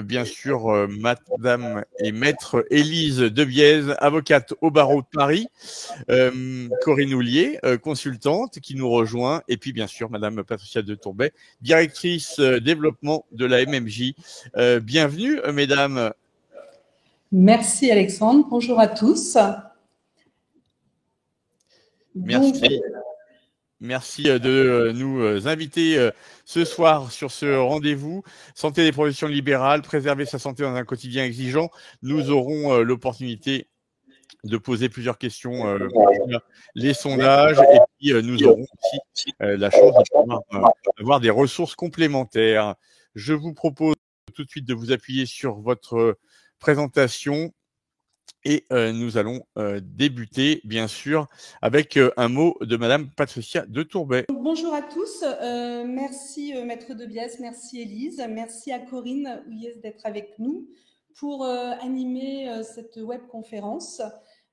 bien sûr, Madame et Maître Élise Debiez, avocate au barreau de Paris, Corinne Houllier, consultante qui nous rejoint, et puis bien sûr Madame Patricia de Tourbet, directrice développement de la MMJ. Bienvenue, mesdames. Merci Alexandre, bonjour à tous. Merci. Merci de nous inviter ce soir sur ce rendez-vous. Santé des professions libérales, préserver sa santé dans un quotidien exigeant. Nous aurons l'opportunité de poser plusieurs questions via les sondages et puis nous aurons aussi la chance de pouvoir avoir des ressources complémentaires. Je vous propose tout de suite de vous appuyer sur votre présentation. Et nous allons débuter, bien sûr, avec un mot de Madame Patricia de Tourbet. Bonjour à tous. Merci Maître Debiez, merci Élise, merci à Corinne Houllier d'être avec nous pour animer cette webconférence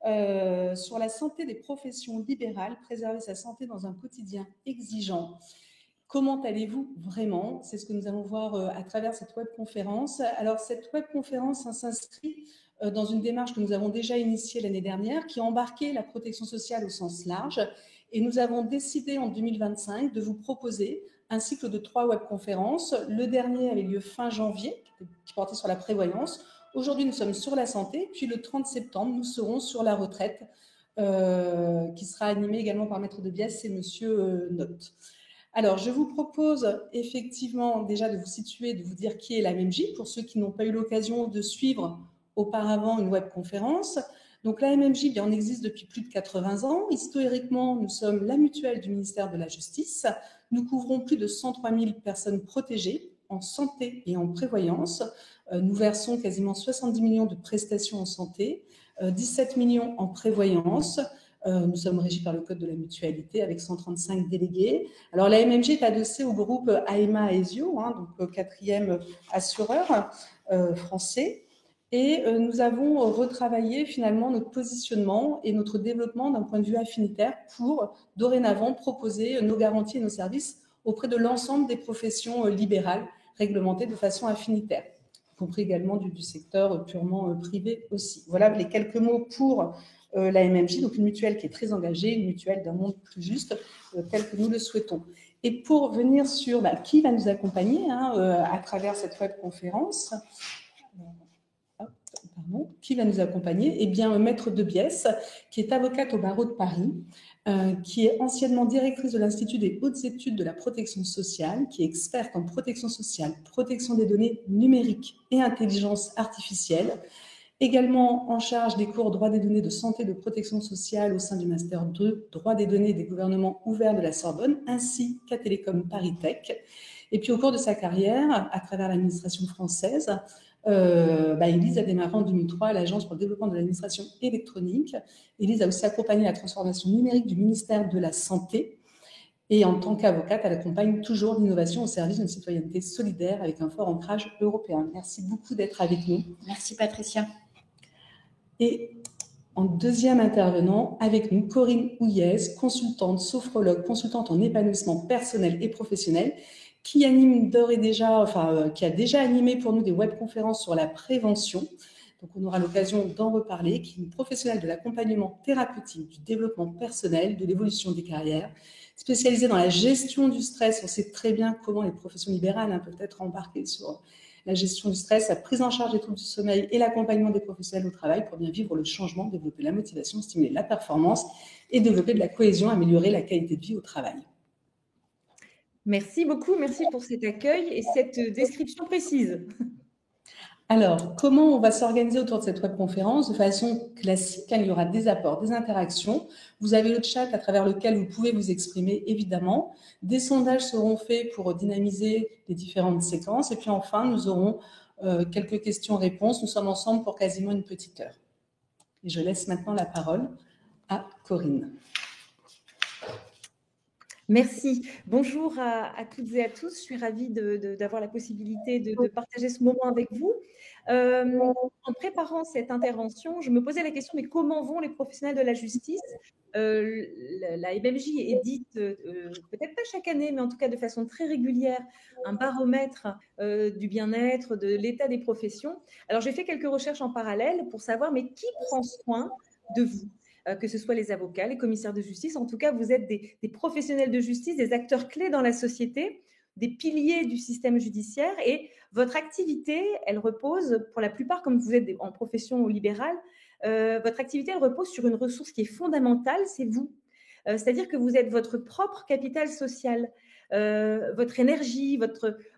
sur la santé des professions libérales, préserver sa santé dans un quotidien exigeant. Comment allez-vous vraiment? C'est ce que nous allons voir à travers cette webconférence. Alors, cette webconférence s'inscrit dans une démarche que nous avons déjà initiée l'année dernière, qui a embarqué la protection sociale au sens large. Et nous avons décidé en 2025 de vous proposer un cycle de 3 webconférences. Le dernier avait lieu fin janvier, qui portait sur la prévoyance. Aujourd'hui, nous sommes sur la santé. Puis le 30 septembre, nous serons sur la retraite, qui sera animée également par Maître Debiez et Monsieur Notte. Alors, je vous propose effectivement déjà de vous situer, de vous dire qui est la MMJ, pour ceux qui n'ont pas eu l'occasion de suivre auparavant une webconférence. Donc, la MMJ, bien, on existe depuis plus de 80 ans. Historiquement, nous sommes la mutuelle du ministère de la Justice. Nous couvrons plus de 103 000 personnes protégées en santé et en prévoyance. Nous versons quasiment 70 millions de prestations en santé, 17 millions en prévoyance. Nous sommes régis par le Code de la mutualité avec 135 délégués. Alors, la MMJ est adossée au groupe AEMA Aesio, donc quatrième assureur français. Et nous avons retravaillé finalement notre positionnement et notre développement d'un point de vue affinitaire pour dorénavant proposer nos garanties et nos services auprès de l'ensemble des professions libérales réglementées de façon affinitaire, y compris également du secteur purement privé aussi. Voilà les quelques mots pour la MMJ, donc une mutuelle qui est très engagée, une mutuelle d'un monde plus juste, tel que nous le souhaitons. Et pour venir sur qui va nous accompagner à travers cette webconférence, qui va nous accompagner? Eh bien, Maître Debiez, qui est avocate au barreau de Paris, qui est anciennement directrice de l'Institut des hautes études de la protection sociale, qui est experte en protection sociale, protection des données numériques et intelligence artificielle, également en charge des cours droit des données de santé et de protection sociale au sein du Master 2 droit des données des gouvernements ouverts de la Sorbonne, ainsi qu'à Télécom Paris Tech. Et puis au cours de sa carrière, à travers l'administration française, Élise a démarré en 2003 à l'Agence pour le développement de l'administration électronique. Élise a aussi accompagné la transformation numérique du ministère de la Santé. Et en tant qu'avocate, elle accompagne toujours l'innovation au service d'une citoyenneté solidaire avec un fort ancrage européen. Merci beaucoup d'être avec nous. Merci Patricia. Et en deuxième intervenant, avec nous, Corinne Houllier, consultante, sophrologue, consultante en épanouissement personnel et professionnel, qui anime qui a déjà animé pour nous des webconférences sur la prévention. Donc, on aura l'occasion d'en reparler, qui est une professionnelle de l'accompagnement thérapeutique, du développement personnel, de l'évolution des carrières, spécialisée dans la gestion du stress. On sait très bien comment les professions libérales peuvent être embarquées sur la gestion du stress, la prise en charge des troubles du sommeil et l'accompagnement des professionnels au travail pour bien vivre le changement, développer la motivation, stimuler la performance et développer de la cohésion, améliorer la qualité de vie au travail. Merci beaucoup, merci pour cet accueil et cette description précise. Alors, comment on va s'organiser autour de cette webconférence? De façon classique, il y aura des apports, des interactions. Vous avez le chat à travers lequel vous pouvez vous exprimer, évidemment. Des sondages seront faits pour dynamiser les différentes séquences. Et puis enfin, nous aurons quelques questions-réponses. Nous sommes ensemble pour quasiment une petite heure. Et je laisse maintenant la parole à Corinne. Merci. Bonjour à toutes et à tous. Je suis ravie d'avoir la possibilité de partager ce moment avec vous. En préparant cette intervention, je me posais la question, mais comment vont les professionnels de la justice? La MMJ édite, peut-être pas chaque année, mais en tout cas de façon très régulière, un baromètre du bien-être, de l'état des professions. Alors, j'ai fait quelques recherches en parallèle pour savoir, mais qui prend soin de vous? Que ce soit les avocats, les commissaires de justice. En tout cas, vous êtes des professionnels de justice, des acteurs clés dans la société, des piliers du système judiciaire. Et votre activité, elle repose, pour la plupart, comme vous êtes en profession libérale, votre activité, elle repose sur une ressource qui est fondamentale, c'est vous. C'est-à-dire que vous êtes votre propre capital social. Votre énergie,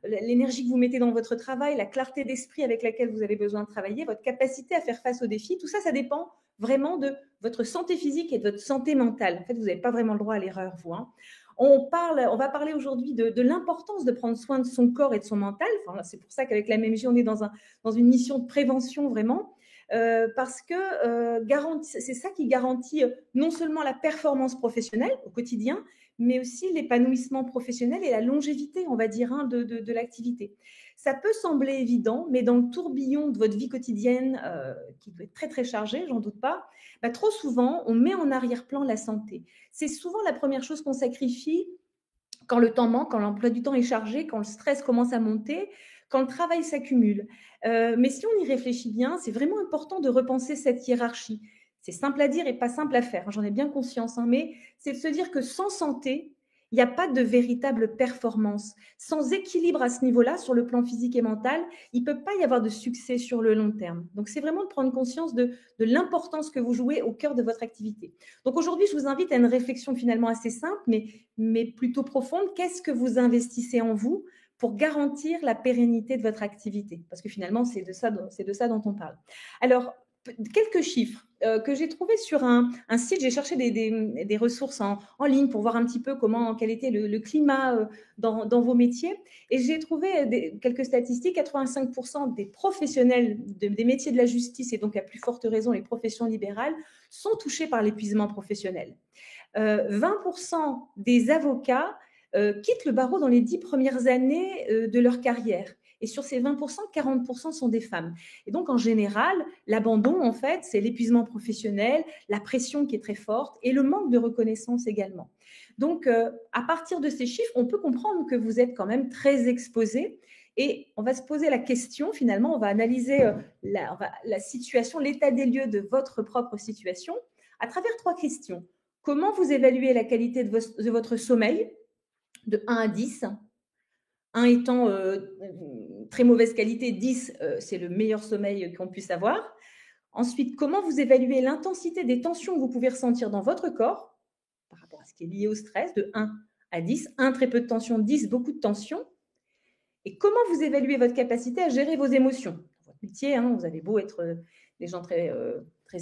l'énergie que vous mettez dans votre travail, la clarté d'esprit avec laquelle vous avez besoin de travailler, votre capacité à faire face aux défis, tout ça, ça dépend vraiment de votre santé physique et de votre santé mentale. En fait, vous n'avez pas vraiment le droit à l'erreur, vous. Hein. On va parler aujourd'hui de l'importance de prendre soin de son corps et de son mental. Enfin, c'est pour ça qu'avec la MMJ, on est dans une mission de prévention vraiment. Parce que c'est ça qui garantit non seulement la performance professionnelle au quotidien, mais aussi l'épanouissement professionnel et la longévité, on va dire, hein, de l'activité. Ça peut sembler évident, mais dans le tourbillon de votre vie quotidienne, qui doit être très, très chargé, j'en doute pas, bah, trop souvent, on met en arrière-plan la santé. C'est souvent la première chose qu'on sacrifie quand le temps manque, quand l'emploi du temps est chargé, quand le stress commence à monter, quand le travail s'accumule. Mais si on y réfléchit bien, c'est vraiment important de repenser cette hiérarchie. C'est simple à dire et pas simple à faire, j'en ai bien conscience, hein, mais c'est de se dire que sans santé, il n'y a pas de véritable performance. Sans équilibre à ce niveau-là, sur le plan physique et mental, il ne peut pas y avoir de succès sur le long terme. Donc, c'est vraiment de prendre conscience de l'importance que vous jouez au cœur de votre activité. Donc, aujourd'hui, je vous invite à une réflexion finalement assez simple, mais plutôt profonde. Qu'est-ce que vous investissez en vous pour garantir la pérennité de votre activité? Parce que finalement, c'est de ça dont on parle. Alors, quelques chiffres que j'ai trouvés sur un site. J'ai cherché des ressources en ligne pour voir un petit peu quel était le climat dans vos métiers. Et j'ai trouvé quelques statistiques. 85% des professionnels des métiers de la justice, et donc à plus forte raison les professions libérales, sont touchés par l'épuisement professionnel. 20% des avocats quittent le barreau dans les 10 premières années de leur carrière. Et sur ces 20%, 40% sont des femmes. Et donc, en général, l'abandon, en fait, c'est l'épuisement professionnel, la pression qui est très forte et le manque de reconnaissance également. Donc, à partir de ces chiffres, on peut comprendre que vous êtes quand même très exposé. Et on va se poser la question, finalement, on va analyser la situation, l'état des lieux de votre propre situation à travers 3 questions. Comment vous évaluez la qualité de votre sommeil de 1 à 10 ? 1 étant très mauvaise qualité, 10, c'est le meilleur sommeil qu'on puisse avoir. Ensuite, comment vous évaluez l'intensité des tensions que vous pouvez ressentir dans votre corps par rapport à ce qui est lié au stress, de 1 à 10. 1, très peu de tension, 10, beaucoup de tension. Et comment vous évaluez votre capacité à gérer vos émotions? Dans votre métier, hein, vous avez beau être des gens très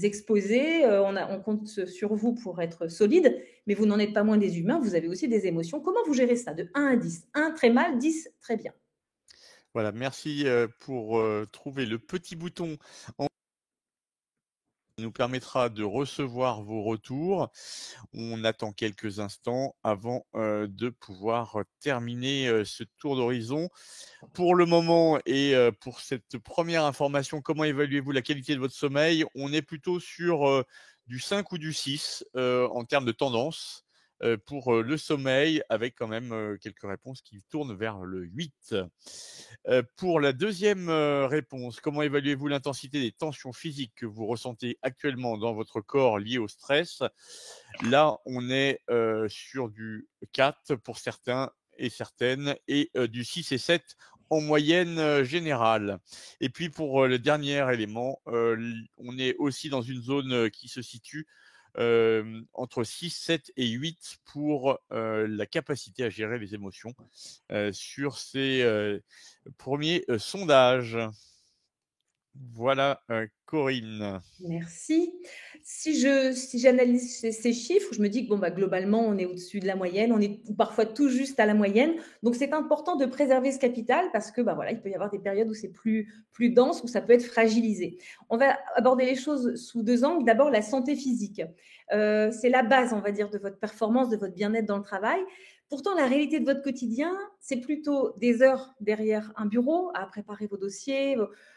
exposés, on compte sur vous pour être solide, mais vous n'en êtes pas moins des humains, vous avez aussi des émotions. Comment vous gérez ça de 1 à 10? 1, très mal, 10, très bien. Voilà, merci pour trouver le petit bouton qui nous permettra de recevoir vos retours. On attend quelques instants avant de pouvoir terminer ce tour d'horizon. Pour le moment et pour cette première information, comment évaluez-vous la qualité de votre sommeil? On est plutôt sur du 5 ou du 6 en termes de tendance pour le sommeil, avec quand même quelques réponses qui tournent vers le 8. Pour la deuxième réponse, comment évaluez-vous l'intensité des tensions physiques que vous ressentez actuellement dans votre corps liées au stress? Là, on est sur du 4 pour certains et certaines, et du 6 et 7 en moyenne générale. Et puis pour le dernier élément, on est aussi dans une zone qui se situe entre 6, 7 et 8 pour la capacité à gérer les émotions sur ces premiers sondages. Voilà, Corinne. Merci. Si j'analyse ces chiffres, je me dis que bon, bah, globalement, on est au-dessus de la moyenne, on est parfois tout juste à la moyenne. Donc, c'est important de préserver ce capital parce que bah, voilà, il peut y avoir des périodes où c'est plus dense, où ça peut être fragilisé. On va aborder les choses sous 2 angles. D'abord, la santé physique. C'est la base, on va dire, de votre performance, de votre bien-être dans le travail. Pourtant, la réalité de votre quotidien, c'est plutôt des heures derrière un bureau à préparer vos dossiers,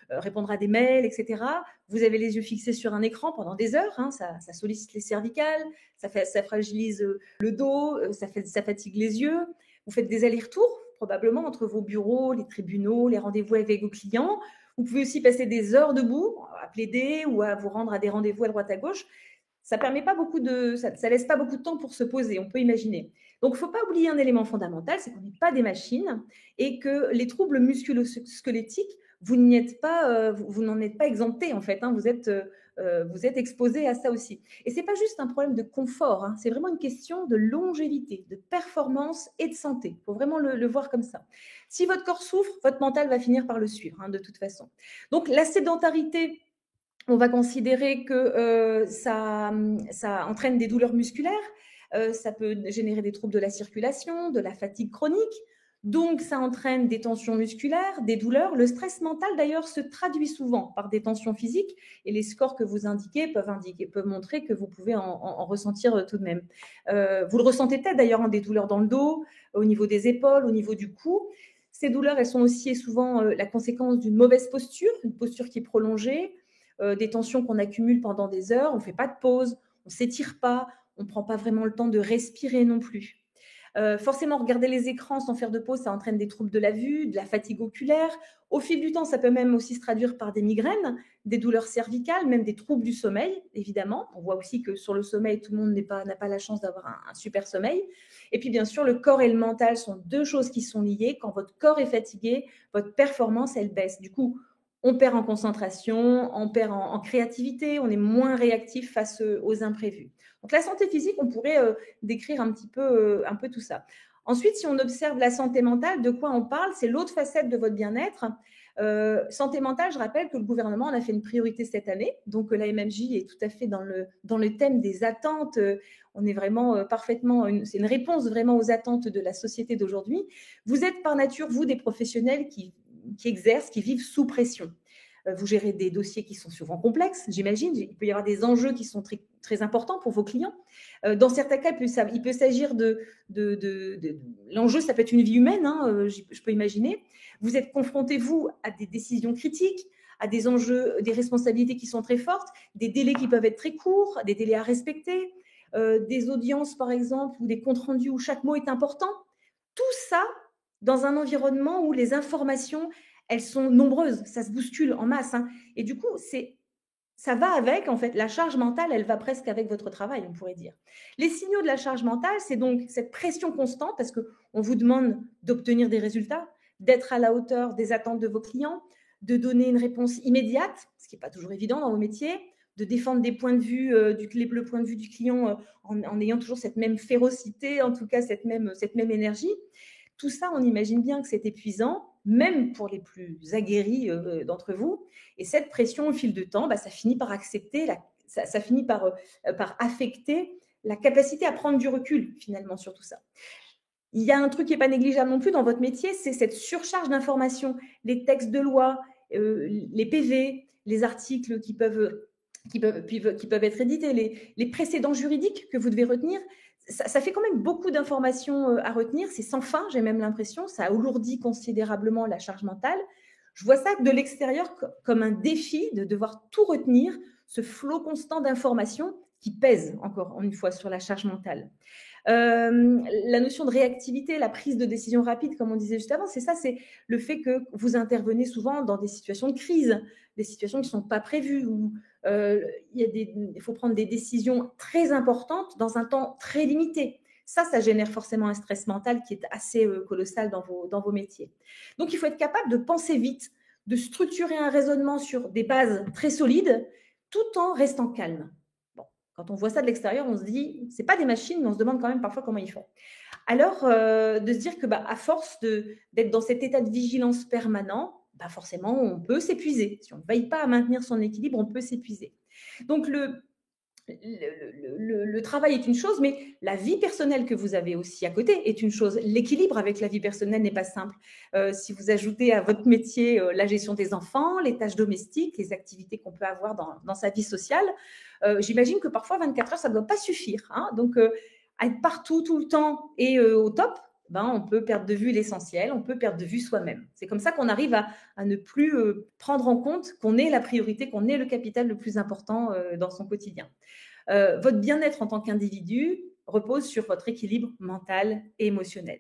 répondre à des mails, etc. Vous avez les yeux fixés sur un écran pendant des heures, hein, ça sollicite les cervicales, ça fragilise le dos, ça fatigue les yeux. Vous faites des allers-retours probablement entre vos bureaux, les tribunaux, les rendez-vous avec vos clients. Vous pouvez aussi passer des heures debout à plaider ou à vous rendre à des rendez-vous à droite à gauche. Ça permet pas beaucoup ça laisse pas beaucoup de temps pour se poser, on peut imaginer. Donc, il ne faut pas oublier un élément fondamental, c'est qu'on n'est pas des machines et que les troubles musculo-squelettiques, vous n'en êtes pas exemptés en fait, hein, vous êtes exposé à ça aussi. Et ce n'est pas juste un problème de confort, hein, c'est vraiment une question de longévité, de performance et de santé. Il faut vraiment le voir comme ça. Si votre corps souffre, votre mental va finir par le suivre, hein, de toute façon. Donc, la sédentarité, on va considérer que ça entraîne des douleurs musculaires, ça peut générer des troubles de la circulation, de la fatigue chronique, donc ça entraîne des tensions musculaires, des douleurs. Le stress mental d'ailleurs se traduit souvent par des tensions physiques et les scores que vous indiquez peuvent montrer que vous pouvez en ressentir tout de même. Vous le ressentez peut-être d'ailleurs, hein, des douleurs dans le dos, au niveau des épaules, au niveau du cou. Ces douleurs, elles sont aussi souvent la conséquence d'une mauvaise posture, une posture qui est prolongée, des tensions qu'on accumule pendant des heures, on ne fait pas de pause, on ne s'étire pas, on ne prend pas vraiment le temps de respirer non plus. Forcément, regarder les écrans sans faire de pause, ça entraîne des troubles de la vue, de la fatigue oculaire. Au fil du temps, ça peut même aussi se traduire par des migraines, des douleurs cervicales, même des troubles du sommeil, évidemment. On voit aussi que sur le sommeil, tout le monde n'a pas la chance d'avoir un super sommeil. Et puis, bien sûr, le corps et le mental sont deux choses qui sont liées. Quand votre corps est fatigué, votre performance, elle baisse. Du coup, on perd en concentration, on perd en créativité, on est moins réactif face aux imprévus. Donc, la santé physique, on pourrait décrire un peu tout ça. Ensuite, si on observe la santé mentale, de quoi on parle? C'est l'autre facette de votre bien-être. Santé mentale, je rappelle que le gouvernement en a fait une priorité cette année. Donc, la MMJ est tout à fait dans le thème des attentes. On est vraiment parfaitement, c'est une réponse vraiment aux attentes de la société d'aujourd'hui. Vous êtes par nature, vous, des professionnels qui exercent, qui vivent sous pression. Vous gérez des dossiers qui sont souvent complexes, j'imagine. Il peut y avoir des enjeux qui sont très, très importants pour vos clients. Dans certains cas, il peut s'agir l'enjeu, ça peut être une vie humaine, hein, je peux imaginer. Vous êtes confronté, vous, à des décisions critiques, à des enjeux, des responsabilités qui sont très fortes, des délais qui peuvent être très courts, des délais à respecter, des audiences, par exemple, ou des comptes rendus où chaque mot est important. Tout ça dans un environnement où les informations, elles sont nombreuses, ça se bouscule en masse, hein. Et du coup, ça va avec, en fait, la charge mentale, elle va presque avec votre travail, on pourrait dire. Les signaux de la charge mentale, c'est donc cette pression constante parce qu'on vous demande d'obtenir des résultats, d'être à la hauteur des attentes de vos clients, de donner une réponse immédiate, ce qui n'est pas toujours évident dans vos métiers, de défendre des points de vue, le point de vue du client en ayant toujours cette même férocité, en tout cas cette même énergie. Tout ça, on imagine bien que c'est épuisant, même pour les plus aguerris d'entre vous. Et cette pression, au fil du temps, ça finit par ça finit par affecter la capacité à prendre du recul, finalement, sur tout ça. Il y a un truc qui n'est pas négligeable non plus dans votre métier, c'est cette surcharge d'informations. Les textes de loi, les PV, les articles qui peuvent être édités, les précédents juridiques que vous devez retenir. Ça fait quand même beaucoup d'informations à retenir. C'est sans fin, j'ai même l'impression. Ça alourdit considérablement la charge mentale. Je vois ça de l'extérieur comme un défi de devoir tout retenir, ce flot constant d'informations qui pèse, encore une fois, sur la charge mentale. La notion de réactivité, la prise de décision rapide, comme on disait juste avant, c'est ça, c'est le fait que vous intervenez souvent dans des situations de crise, des situations qui ne sont pas prévues, où il faut prendre des décisions très importantes dans un temps très limité. Ça génère forcément un stress mental qui est assez colossal dans vos métiers. Donc, il faut être capable de penser vite, de structurer un raisonnement sur des bases très solides, tout en restant calme. Quand on voit ça de l'extérieur, on se dit, ce n'est pas des machines, mais on se demande quand même parfois comment ils font. Alors, de se dire que à force d'être dans cet état de vigilance permanent, forcément, on peut s'épuiser. Si on ne veille pas à maintenir son équilibre, on peut s'épuiser. Donc, le travail est une chose, mais la vie personnelle que vous avez aussi à côté est une chose. L'équilibre avec la vie personnelle n'est pas simple. Si vous ajoutez à votre métier la gestion des enfants, les tâches domestiques, les activités qu'on peut avoir dans sa vie sociale, j'imagine que parfois 24 heures, ça ne doit pas suffire, hein. Donc, à être partout, tout le temps et au top, ben, on peut perdre de vue l'essentiel, on peut perdre de vue soi-même. C'est comme ça qu'on arrive à ne plus prendre en compte qu'on est la priorité, qu'on est le capital le plus important dans son quotidien. Votre bien-être en tant qu'individu repose sur votre équilibre mental et émotionnel.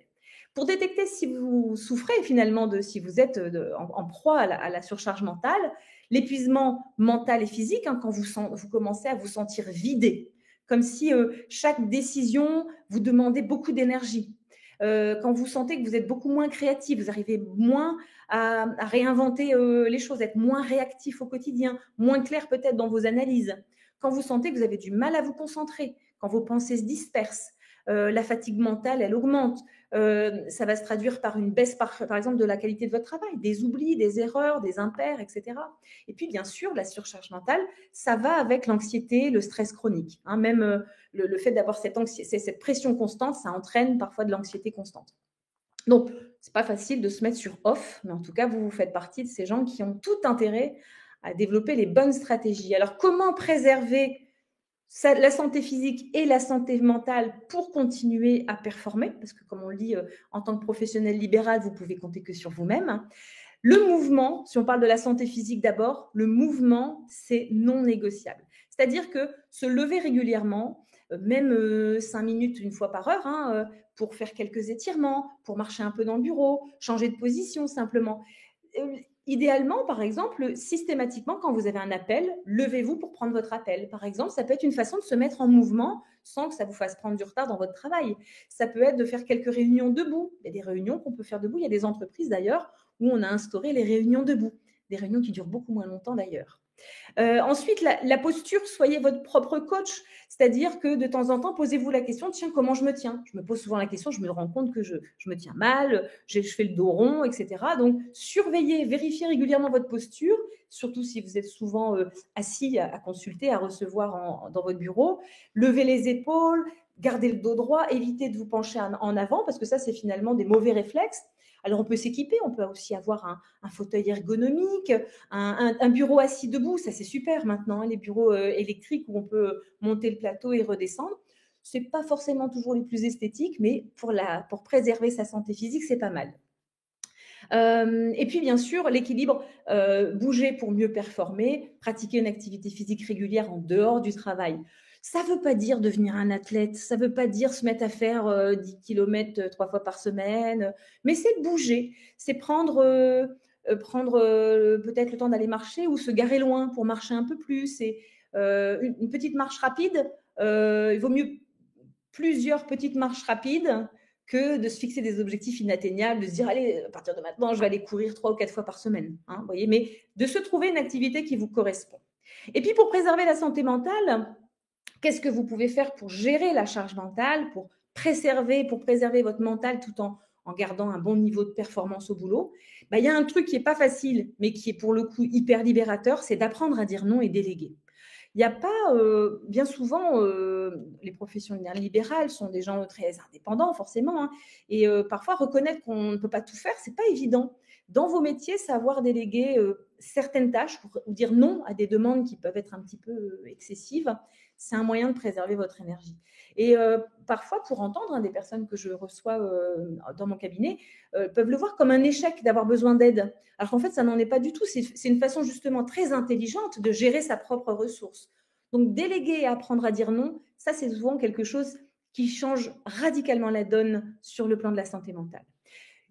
Pour détecter si vous souffrez finalement si vous êtes en proie à la surcharge mentale, l'épuisement mental et physique, hein, quand vous commencez à vous sentir vidé, comme si chaque décision vous demandait beaucoup d'énergie. Quand vous sentez que vous êtes beaucoup moins créatif, vous arrivez moins à réinventer les choses, être moins réactif au quotidien, moins clair peut-être dans vos analyses. Quand vous sentez que vous avez du mal à vous concentrer, quand vos pensées se dispersent, la fatigue mentale, elle augmente. Ça va se traduire par une baisse, par exemple, de la qualité de votre travail, des oublis, des erreurs, des impairs, etc. Et puis, bien sûr, la surcharge mentale, ça va avec l'anxiété, le stress chronique. Hein, même le fait d'avoir cette pression constante, ça entraîne parfois de l'anxiété constante. Donc, c'est pas facile de se mettre sur off, mais en tout cas, vous faites partie de ces gens qui ont tout intérêt à développer les bonnes stratégies. Alors, comment préserver la santé physique et la santé mentale pour continuer à performer? Parce que, comme on le dit, en tant que professionnel libéral, vous pouvez compter que sur vous-même. Le mouvement, si on parle de la santé physique d'abord, le mouvement, c'est non négociable. C'est-à-dire que se lever régulièrement, même 5 minutes une fois par heure, hein, pour faire quelques étirements, pour marcher un peu dans le bureau, changer de position simplement. Idéalement, par exemple, systématiquement, quand vous avez un appel, levez-vous pour prendre votre appel. Par exemple, ça peut être une façon de se mettre en mouvement sans que ça vous fasse prendre du retard dans votre travail. Ça peut être de faire quelques réunions debout. Il y a des réunions qu'on peut faire debout. Il y a des entreprises d'ailleurs où on a instauré les réunions debout. Des réunions qui durent beaucoup moins longtemps d'ailleurs. Ensuite, la posture, soyez votre propre coach. C'est-à-dire que de temps en temps, posez-vous la question, tiens, comment je me tiens? Je me pose souvent la question, je me rends compte que je me tiens mal, je fais le dos rond, etc. Donc, surveillez, vérifiez régulièrement votre posture, surtout si vous êtes souvent assis à consulter, à recevoir dans votre bureau. Levez les épaules, gardez le dos droit, évitez de vous pencher en avant, parce que ça, c'est finalement des mauvais réflexes. Alors, on peut s'équiper, on peut aussi avoir un fauteuil ergonomique, un bureau assis debout, ça c'est super maintenant, hein, les bureaux électriques où on peut monter le plateau et redescendre. Ce n'est pas forcément toujours les plus esthétiques, mais pour préserver sa santé physique, c'est pas mal. Et puis, bien sûr, l'équilibre, bouger pour mieux performer, pratiquer une activité physique régulière en dehors du travail. Ça ne veut pas dire devenir un athlète, ça ne veut pas dire se mettre à faire 10 km 3 fois par semaine, mais c'est de bouger, c'est prendre peut-être le temps d'aller marcher ou se garer loin pour marcher un peu plus. Et une petite marche rapide, il vaut mieux plusieurs petites marches rapides que de se fixer des objectifs inatteignables, de se dire, allez, à partir de maintenant, je vais aller courir 3 ou 4 fois par semaine. Hein, voyez, mais de se trouver une activité qui vous correspond. Et puis, pour préserver la santé mentale, qu'est-ce que vous pouvez faire pour gérer la charge mentale, pour préserver votre mental tout en gardant un bon niveau de performance au boulot? Il y a un truc qui n'est pas facile, mais qui est pour le coup hyper libérateur, c'est d'apprendre à dire non et déléguer. Il n'y a pas, bien souvent, les professions libérales sont des gens très indépendants, forcément, hein, et parfois, reconnaître qu'on ne peut pas tout faire, ce n'est pas évident. Dans vos métiers, savoir déléguer certaines tâches ou dire non à des demandes qui peuvent être un petit peu excessives, c'est un moyen de préserver votre énergie. Et parfois, pour entendre des personnes que je reçois dans mon cabinet, peuvent le voir comme un échec d'avoir besoin d'aide. Alors qu'en fait, ça n'en est pas du tout. C'est une façon justement très intelligente de gérer sa propre ressource. Donc, déléguer et apprendre à dire non, ça, c'est souvent quelque chose qui change radicalement la donne sur le plan de la santé mentale.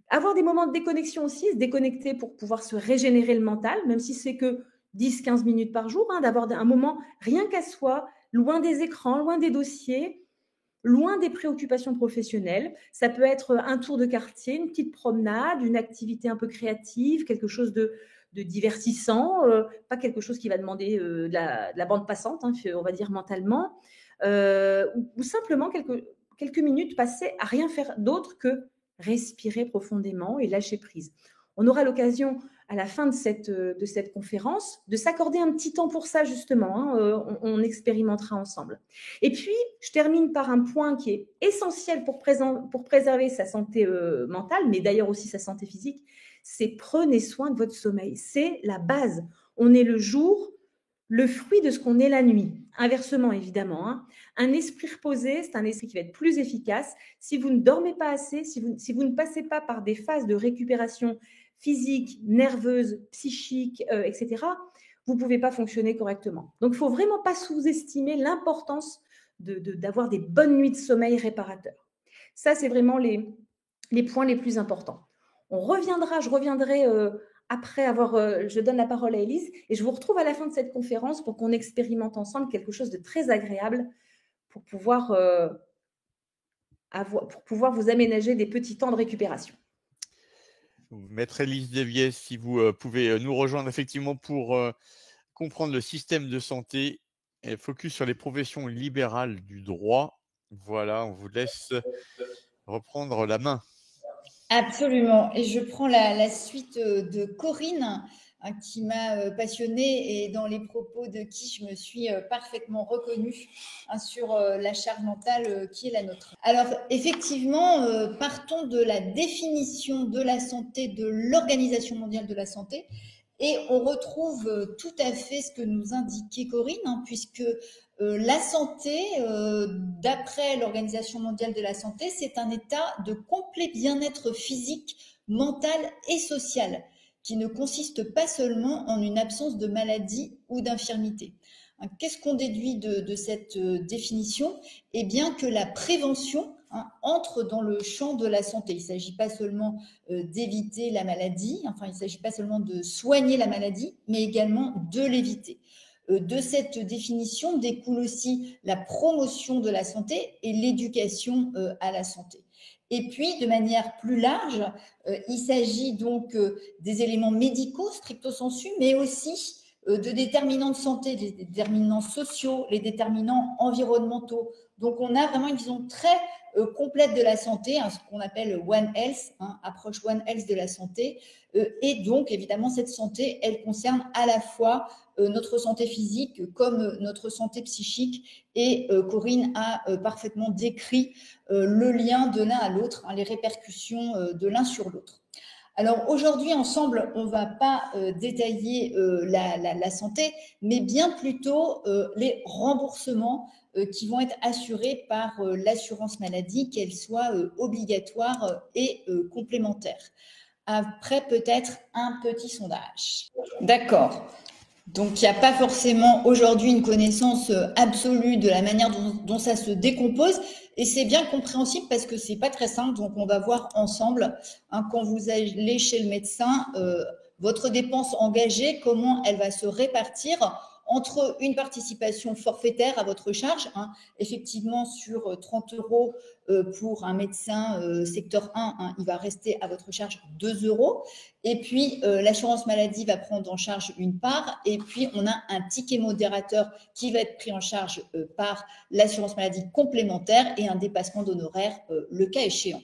Avoir des moments de déconnexion aussi, se déconnecter pour pouvoir se régénérer le mental, même si c'est que 10-15 minutes par jour, hein, d'avoir un moment rien qu'à soi, loin des écrans, loin des dossiers, loin des préoccupations professionnelles. Ça peut être un tour de quartier, une petite promenade, une activité un peu créative, quelque chose de divertissant, pas quelque chose qui va demander de la bande passante, hein, on va dire mentalement, ou simplement quelques minutes passées à rien faire d'autre que respirer profondément et lâcher prise. On aura l'occasion à la fin de cette conférence de s'accorder un petit temps pour ça justement, hein, on expérimentera ensemble. Et puis, je termine par un point qui est essentiel pour préserver sa santé mentale, mais d'ailleurs aussi sa santé physique, c'est prenez soin de votre sommeil. C'est la base. On est le jour, le fruit de ce qu'on est la nuit. Inversement, évidemment, hein. Un esprit reposé, c'est un esprit qui va être plus efficace. Si vous ne dormez pas assez, si vous ne passez pas par des phases de récupération physique, nerveuse, psychique, etc., vous ne pouvez pas fonctionner correctement. Donc, il ne faut vraiment pas sous-estimer l'importance d'avoir des bonnes nuits de sommeil réparateurs. Ça, c'est vraiment les points les plus importants. Je reviendrai après avoir, je donne la parole à Élise et je vous retrouve à la fin de cette conférence pour qu'on expérimente ensemble quelque chose de très agréable pour pouvoir vous aménager des petits temps de récupération. Maître Élise Deviès, si vous pouvez nous rejoindre effectivement pour comprendre le système de santé et focus sur les professions libérales du droit. Voilà, on vous laisse reprendre la main. Absolument. Et je prends la suite de Corinne, hein, qui m'a passionnée et dans les propos de qui je me suis parfaitement reconnue, hein, sur la charge mentale qui est la nôtre. Alors, effectivement, partons de la définition de la santé de l'Organisation mondiale de la santé. Et on retrouve tout à fait ce que nous indiquait Corinne, hein, puisque la santé, d'après l'Organisation mondiale de la santé, c'est un état de complet bien-être physique, mental et social, qui ne consiste pas seulement en une absence de maladie ou d'infirmité. Qu'est-ce qu'on déduit de cette définition? Eh bien que la prévention, hein, entre dans le champ de la santé. Il ne s'agit pas seulement d'éviter la maladie, enfin il ne s'agit pas seulement de soigner la maladie, mais également de l'éviter. De cette définition découle aussi la promotion de la santé et l'éducation à la santé. Et puis, de manière plus large, il s'agit donc des éléments médicaux stricto sensu, mais aussi de déterminants de santé, des déterminants sociaux, les déterminants environnementaux. Donc, on a vraiment une vision très complète de la santé, hein, ce qu'on appelle One Health, hein, approche One Health de la santé. Et donc, évidemment, cette santé, elle concerne à la fois notre santé physique comme notre santé psychique. Et Corinne a parfaitement décrit le lien de l'un à l'autre, hein, les répercussions de l'un sur l'autre. Alors aujourd'hui, ensemble, on ne va pas détailler la santé, mais bien plutôt les remboursements qui vont être assurés par l'assurance maladie, qu'elle soit obligatoire et complémentaire. Après, peut-être un petit sondage. D'accord. Donc, il n'y a pas forcément aujourd'hui une connaissance absolue de la manière dont ça se décompose. Et c'est bien compréhensible parce que c'est pas très simple. Donc, on va voir ensemble, hein, quand vous allez chez le médecin, votre dépense engagée, comment elle va se répartir entre une participation forfaitaire à votre charge, hein, effectivement sur 30 € pour un médecin secteur 1, hein, il va rester à votre charge 2 €. Et puis, l'assurance maladie va prendre en charge une part. Et puis, on a un ticket modérateur qui va être pris en charge par l'assurance maladie complémentaire et un dépassement d'honoraires, le cas échéant.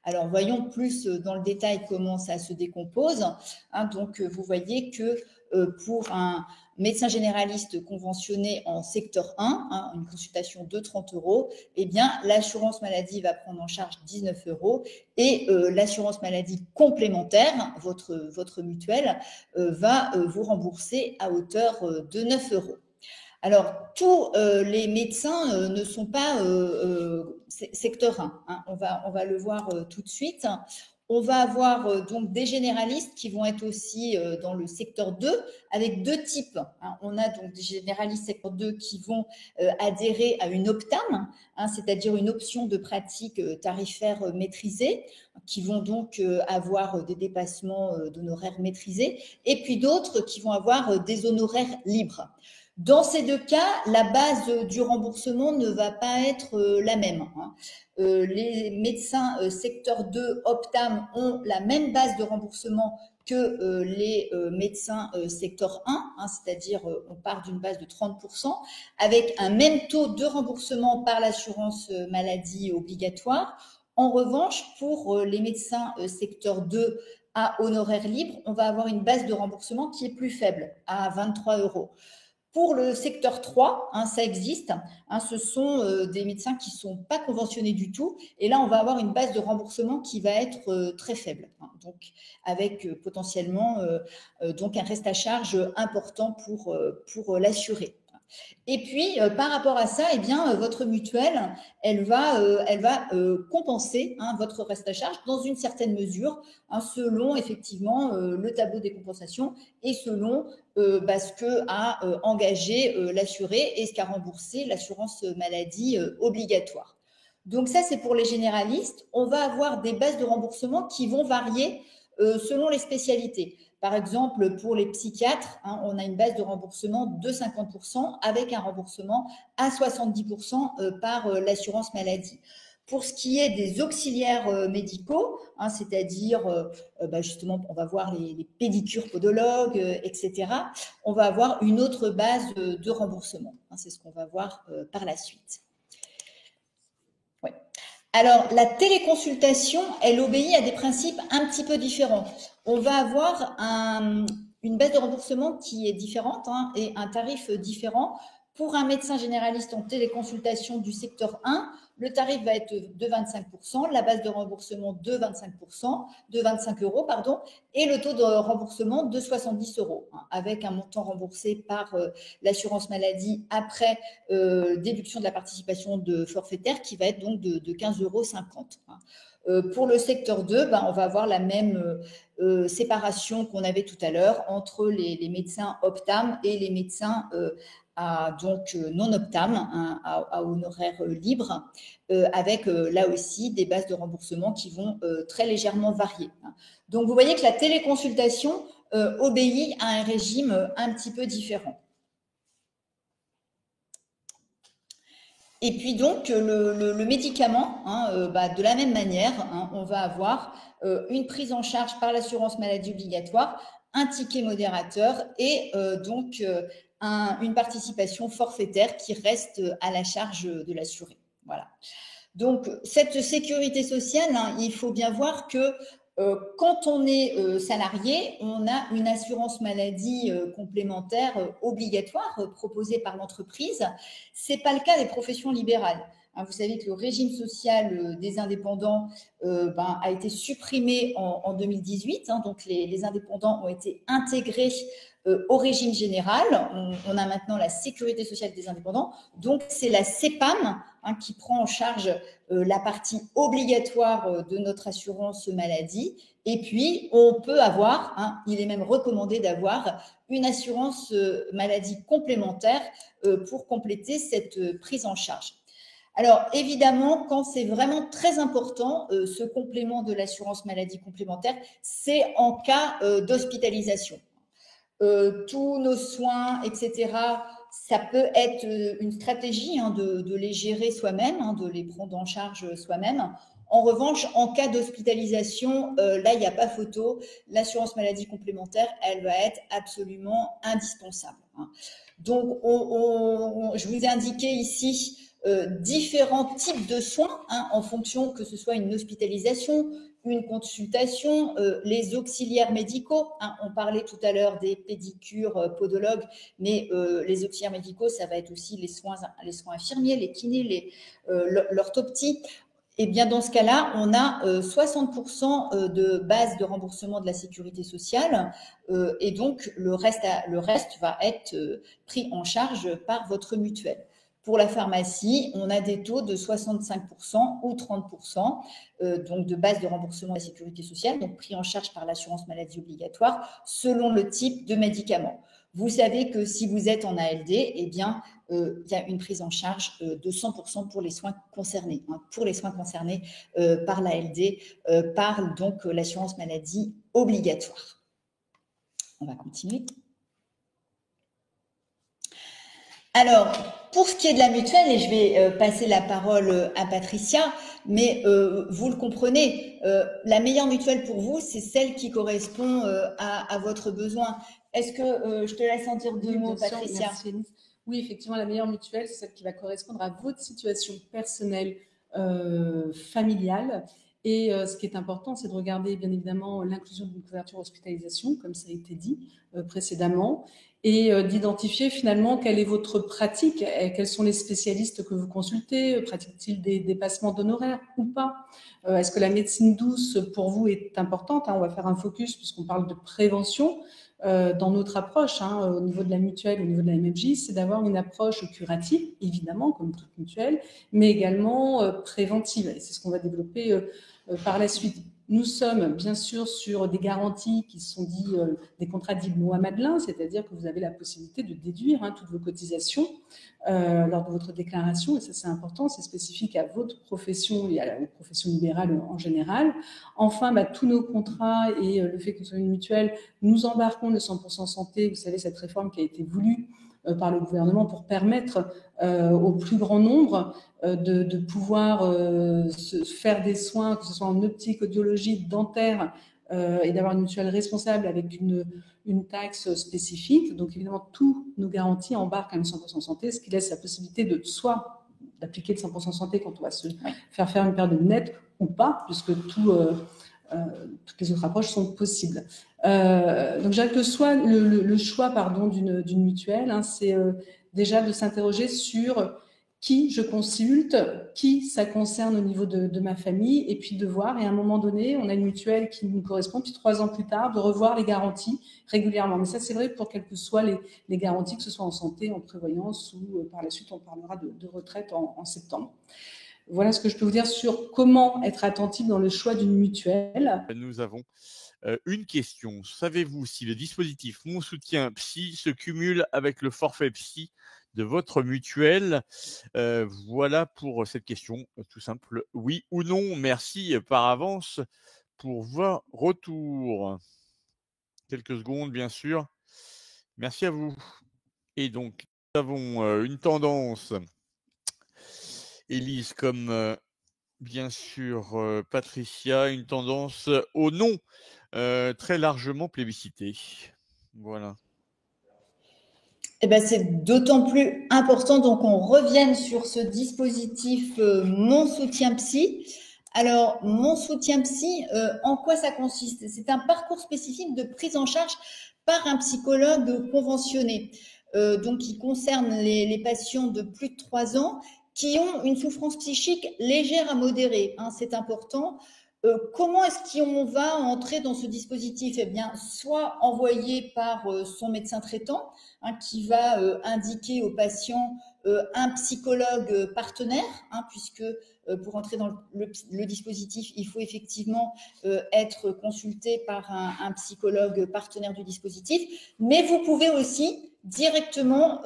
Alors, voyons plus dans le détail comment ça se décompose. Hein, donc, vous voyez que pour un médecin généraliste conventionné en secteur 1, hein, une consultation de 30 €, eh bien, l'assurance maladie va prendre en charge 19 € et l'assurance maladie complémentaire, votre mutuelle, va vous rembourser à hauteur de 9 €. Alors, tous les médecins ne sont pas secteur 1, hein, on va le voir tout de suite. On va avoir donc des généralistes qui vont être aussi dans le secteur 2 avec deux types. Hein. On a donc des généralistes secteur 2 qui vont adhérer à une OPTAM, hein, c'est-à-dire une option de pratique tarifaire maîtrisée, qui vont donc avoir des dépassements d'honoraires maîtrisés, et puis d'autres qui vont avoir des honoraires libres. Dans ces deux cas, la base du remboursement ne va pas être la même. Hein. Les médecins secteur 2 OPTAM ont la même base de remboursement que les médecins secteur 1, hein, c'est-à-dire on part d'une base de 30%, avec un même taux de remboursement par l'assurance maladie obligatoire. En revanche, pour les médecins secteur 2 à honoraires libres, on va avoir une base de remboursement qui est plus faible, à 23 €. Pour le secteur 3, ça existe. Ce sont des médecins qui ne sont pas conventionnés du tout. Et là, on va avoir une base de remboursement qui va être très faible. Donc, avec potentiellement donc un reste à charge important pour l'assuré. Et puis, par rapport à ça, eh bien, votre mutuelle, elle va compenser votre reste à charge dans une certaine mesure, selon effectivement le tableau des compensations et selon ce que a engagé l'assuré et ce qu'a remboursé l'assurance maladie obligatoire. Donc ça, c'est pour les généralistes. On va avoir des bases de remboursement qui vont varier selon les spécialités. Par exemple, pour les psychiatres, on a une base de remboursement de 50% avec un remboursement à 70% par l'assurance maladie. Pour ce qui est des auxiliaires médicaux, c'est-à-dire justement, on va voir les pédicures podologues, etc., on va avoir une autre base de remboursement. C'est ce qu'on va voir par la suite. Ouais. Alors, la téléconsultation, elle obéit à des principes un petit peu différents. On va avoir une base de remboursement qui est différente et un tarif différent. Pour un médecin généraliste en téléconsultation du secteur 1, le tarif va être de 25%, la base de remboursement de 25 euros, pardon, et le taux de remboursement de 70 euros, avec un montant remboursé par l'assurance maladie après déduction de la participation de forfaitaire qui va être donc de 15,50 euros. Pour le secteur 2, on va avoir la même séparation qu'on avait tout à l'heure entre les médecins optam et les médecins donc non optam, à honoraires libres, avec là aussi des bases de remboursement qui vont très légèrement varier. Donc vous voyez que la téléconsultation obéit à un régime un petit peu différent. Et puis donc le médicament, de la même manière, on va avoir une prise en charge par l'assurance maladie obligatoire, un ticket modérateur et donc une participation forfaitaire qui reste à la charge de l'assuré. Voilà. Donc cette sécurité sociale, il faut bien voir que quand on est salarié, on a une assurance maladie complémentaire obligatoire proposée par l'entreprise. C'est pas le cas des professions libérales. Vous savez que le régime social des indépendants a été supprimé en 2018. Donc, les indépendants ont été intégrés au régime général. On a maintenant la sécurité sociale des indépendants. Donc, c'est la CEPAM qui prend en charge la partie obligatoire de notre assurance maladie. Et puis, on peut avoir, il est même recommandé d'avoir une assurance maladie complémentaire pour compléter cette prise en charge. Alors, évidemment, quand c'est vraiment très important, ce complément de l'assurance maladie complémentaire, c'est en cas d'hospitalisation. Tous nos soins, etc., ça peut être une stratégie de les gérer soi-même, de les prendre en charge soi-même. En revanche, en cas d'hospitalisation, là, il n'y a pas photo. L'assurance maladie complémentaire, elle va être absolument indispensable. Donc, je vous ai indiqué ici différents types de soins en fonction que ce soit une hospitalisation, une consultation, les auxiliaires médicaux. On parlait tout à l'heure des pédicures podologues, mais les auxiliaires médicaux, ça va être aussi les soins infirmiers, les kinés, l'orthoptie. Et bien dans ce cas-là, on a 60% de base de remboursement de la sécurité sociale et donc le reste va être pris en charge par votre mutuelle. Pour la pharmacie, on a des taux de 65% ou 30%, donc de base de remboursement de la sécurité sociale, donc pris en charge par l'assurance maladie obligatoire, selon le type de médicament. Vous savez que si vous êtes en ALD, eh bien, il y a une prise en charge de 100% pour les soins concernés, pour les soins concernés par l'ALD, par donc l'assurance maladie obligatoire. On va continuer. Alors, pour ce qui est de la mutuelle, et je vais passer la parole à Patricia, mais vous le comprenez, la meilleure mutuelle pour vous, c'est celle qui correspond à votre besoin. Est-ce que je te laisse en dire deux mots, Patricia? Merci, Élise. Oui, effectivement, la meilleure mutuelle, c'est celle qui va correspondre à votre situation personnelle, familiale Et ce qui est important, c'est de regarder bien évidemment l'inclusion d'une couverture hospitalisation, comme ça a été dit précédemment, et d'identifier finalement quelle est votre pratique, et quels sont les spécialistes que vous consultez, pratiquent-ils des dépassements d'honoraires ou pas, est-ce que la médecine douce pour vous est importante, hein, on va faire un focus puisqu'on parle de prévention. Dans notre approche, hein, au niveau de la mutuelle, au niveau de la MMJ, c'est d'avoir une approche curative, évidemment, comme toute mutuelle, mais également préventive. Et c'est ce qu'on va développer par la suite. Nous sommes bien sûr sur des garanties qui sont dites des contrats dits loi Madelin, c'est-à-dire que vous avez la possibilité de déduire toutes vos cotisations lors de votre déclaration, et ça c'est important, c'est spécifique à votre profession et aux professions libérales en général. Enfin, tous nos contrats et le fait que nous soyons une mutuelle, nous embarquons le 100% santé, vous savez, cette réforme qui a été voulue par le gouvernement pour permettre au plus grand nombre de pouvoir se faire des soins, que ce soit en optique, audiologie, dentaire, et d'avoir une mutuelle responsable avec une taxe spécifique. Donc évidemment, tous nos garanties embarquent un 100% santé, ce qui laisse la possibilité de soit d'appliquer le 100% santé quand on va se faire une période nette ou pas, puisque toutes les autres approches sont possibles. Donc, je dirais que le choix d'une mutuelle, c'est déjà de s'interroger sur qui je consulte, qui ça concerne au niveau de ma famille, et puis de voir, et à un moment donné, on a une mutuelle qui nous correspond, puis 3 ans plus tard, de revoir les garanties régulièrement. Mais ça, c'est vrai pour quelles que soient les garanties, que ce soit en santé, en prévoyance, ou par la suite, on parlera de retraite en septembre. Voilà ce que je peux vous dire sur comment être attentif dans le choix d'une mutuelle. Nous avons une question. Savez-vous si le dispositif Mon Soutien Psy se cumule avec le forfait psy de votre mutuelle? Voilà pour cette question, tout simple. Oui ou non? Merci par avance pour vos retours. Quelques secondes, bien sûr. Merci à vous. Et donc, nous avons une tendance, Élise, comme bien sûr Patricia, une tendance au non, très largement plébiscitée. Voilà. Eh ben, c'est d'autant plus important donc on revienne sur ce dispositif Mon Soutien Psy. Alors, Mon Soutien Psy, en quoi ça consiste? C'est un parcours spécifique de prise en charge par un psychologue conventionné. Donc, qui concerne les patients de plus de 3 ans qui ont une souffrance psychique légère à modérée. Hein, c'est important. Comment est-ce qu'on va entrer dans ce dispositif? Eh bien, soit envoyé par son médecin traitant, qui va indiquer au patient un psychologue partenaire, puisque pour entrer dans le dispositif, il faut effectivement être consulté par un psychologue partenaire du dispositif. Mais vous pouvez aussi directement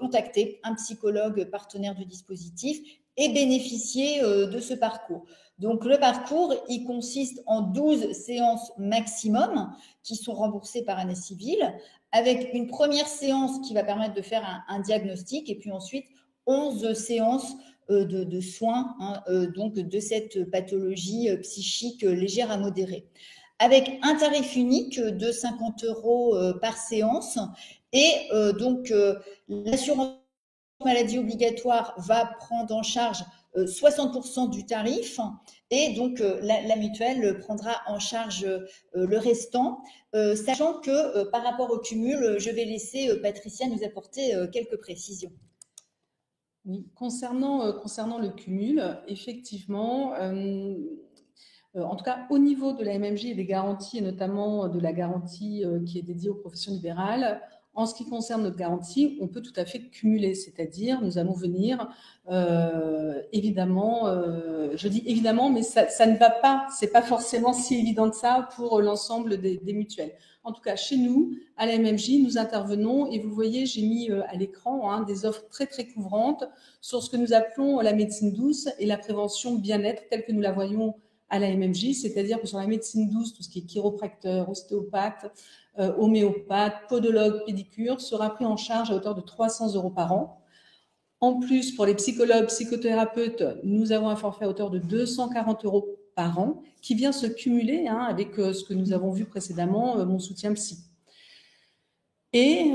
contacter un psychologue partenaire du dispositif et bénéficier de ce parcours. Donc, le parcours, il consiste en 12 séances maximum qui sont remboursées par année civile, avec une première séance qui va permettre de faire un diagnostic et puis ensuite 11 séances de soins donc de cette pathologie psychique légère à modérée, avec un tarif unique de 50 € par séance. Et donc, l'assurance maladie obligatoire va prendre en charge 60% du tarif, et donc la mutuelle prendra en charge le restant, sachant que par rapport au cumul, je vais laisser Patricia nous apporter quelques précisions. Oui, concernant le cumul, effectivement, en tout cas au niveau de la MMJ et des garanties, et notamment de la garantie qui est dédiée aux professions libérales, en ce qui concerne notre garantie, on peut tout à fait cumuler, c'est-à-dire nous allons venir évidemment, je dis évidemment, mais ça ne va pas, c'est pas forcément si évident que ça pour l'ensemble des mutuelles. En tout cas, chez nous, à la MMJ, nous intervenons, et vous voyez, j'ai mis à l'écran des offres très très couvrantes sur ce que nous appelons la médecine douce et la prévention bien-être telle que nous la voyons à la MMJ, c'est-à-dire que sur la médecine douce, tout ce qui est chiropracteur, ostéopathe, homéopathe, podologue, pédicure sera pris en charge à hauteur de 300 € par an. En plus, pour les psychologues, psychothérapeutes, nous avons un forfait à hauteur de 240 € par an qui vient se cumuler avec ce que nous avons vu précédemment, Mon Soutien Psy. Et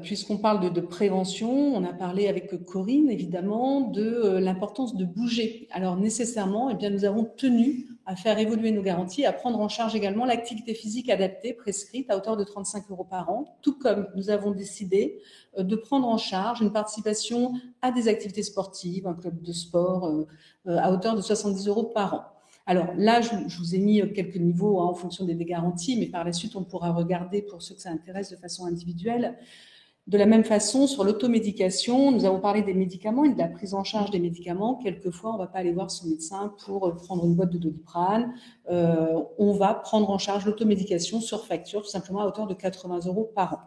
puisqu'on parle de prévention, on a parlé avec Corinne évidemment de l'importance de bouger. Alors nécessairement, eh bien, nous avons tenu à faire évoluer nos garanties, à prendre en charge également l'activité physique adaptée prescrite à hauteur de 35 € par an, tout comme nous avons décidé de prendre en charge une participation à des activités sportives, un club de sport à hauteur de 70 € par an. Alors là, je vous ai mis quelques niveaux en fonction des garanties, mais par la suite, on pourra regarder pour ceux que ça intéresse de façon individuelle. De la même façon, sur l'automédication, nous avons parlé des médicaments et de la prise en charge des médicaments. Quelquefois, on ne va pas aller voir son médecin pour prendre une boîte de Doliprane. On va prendre en charge l'automédication sur facture, tout simplement à hauteur de 80 € par an.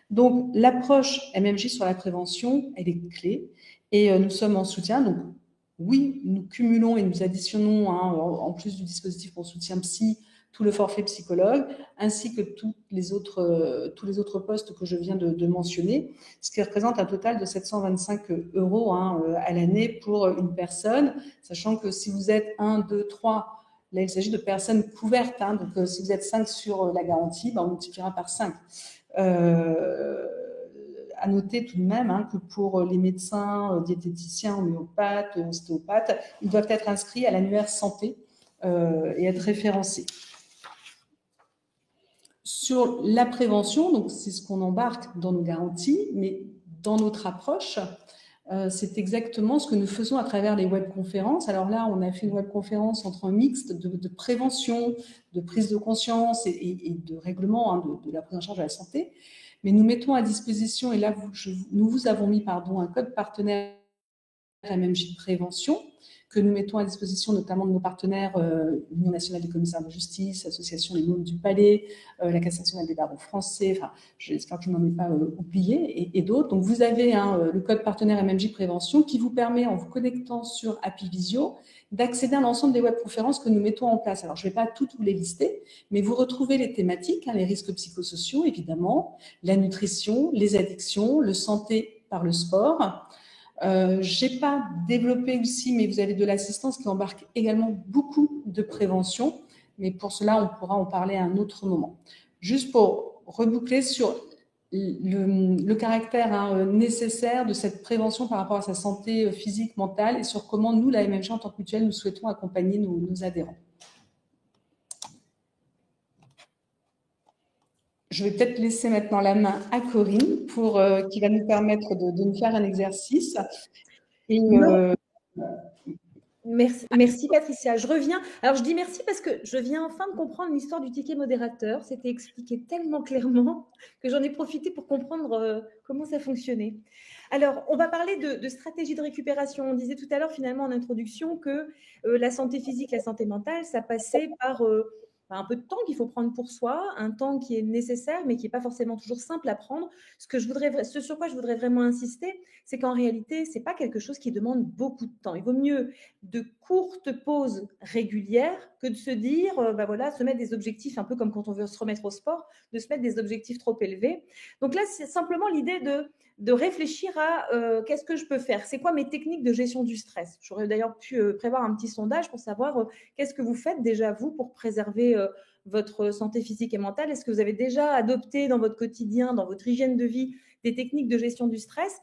Donc, l'approche MMJ sur la prévention, elle est clé et nous sommes en soutien. Donc, oui, nous cumulons et nous additionnons, en plus du dispositif pour soutien psy, tout le forfait psychologue, ainsi que tous les autres postes que je viens de mentionner, ce qui représente un total de 725 € à l'année pour une personne, sachant que si vous êtes 1, 2, 3, là il s'agit de personnes couvertes, donc si vous êtes 5 sur la garantie, on multipliera par 5. À noter tout de même que pour les médecins, diététiciens, homéopathes, ostéopathes, ils doivent être inscrits à l'annuaire santé et être référencés. Sur la prévention, donc c'est ce qu'on embarque dans nos garanties, mais dans notre approche, c'est exactement ce que nous faisons à travers les webconférences. Alors là, on a fait une webconférence entre un mixte de prévention, de prise de conscience et de règlement de la prise en charge de la santé. Mais nous mettons à disposition, et là, nous vous avons mis un code partenaire MMJ de prévention, que nous mettons à disposition notamment de nos partenaires, l'Union nationale des commissaires de justice, l'Association des mômes du Palais, la Caisse nationale des barreaux français, enfin, j'espère que je n'en ai pas oublié, et d'autres. Donc, vous avez le code partenaire MMJ Prévention qui vous permet, en vous connectant sur Apivisio, d'accéder à l'ensemble des webconférences que nous mettons en place. Alors, je ne vais pas toutes vous les lister, mais vous retrouvez les thématiques, les risques psychosociaux, évidemment, la nutrition, les addictions, le santé par le sport. Je n'ai pas développé aussi, mais vous avez de l'assistance qui embarque également beaucoup de prévention. Mais pour cela, on pourra en parler à un autre moment. Juste pour reboucler sur le caractère nécessaire de cette prévention par rapport à sa santé physique, mentale et sur comment nous, la MMJ, en tant que mutuelle, nous souhaitons accompagner nos adhérents. Je vais peut-être laisser maintenant la main à Corinne qui va nous permettre de nous faire un exercice. Et, Merci Patricia. Je reviens. Alors je dis merci parce que je viens enfin de comprendre l'histoire du ticket modérateur. C'était expliqué tellement clairement que j'en ai profité pour comprendre comment ça fonctionnait. Alors on va parler de stratégie de récupération. On disait tout à l'heure finalement en introduction que la santé physique, la santé mentale, ça passait par un peu de temps qu'il faut prendre pour soi, un temps qui est nécessaire, mais qui n'est pas forcément toujours simple à prendre. Ce sur quoi je voudrais vraiment insister, c'est qu'en réalité, ce n'est pas quelque chose qui demande beaucoup de temps. Il vaut mieux de courtes pauses régulières que de se dire, se mettre des objectifs, un peu comme quand on veut se remettre au sport, de se mettre des objectifs trop élevés. Donc là, c'est simplement l'idée de réfléchir à qu'est-ce que je peux faire, c'est quoi mes techniques de gestion du stress. J'aurais d'ailleurs pu prévoir un petit sondage pour savoir qu'est-ce que vous faites déjà vous pour préserver votre santé physique et mentale. Est-ce que vous avez déjà adopté dans votre quotidien, dans votre hygiène de vie, des techniques de gestion du stress?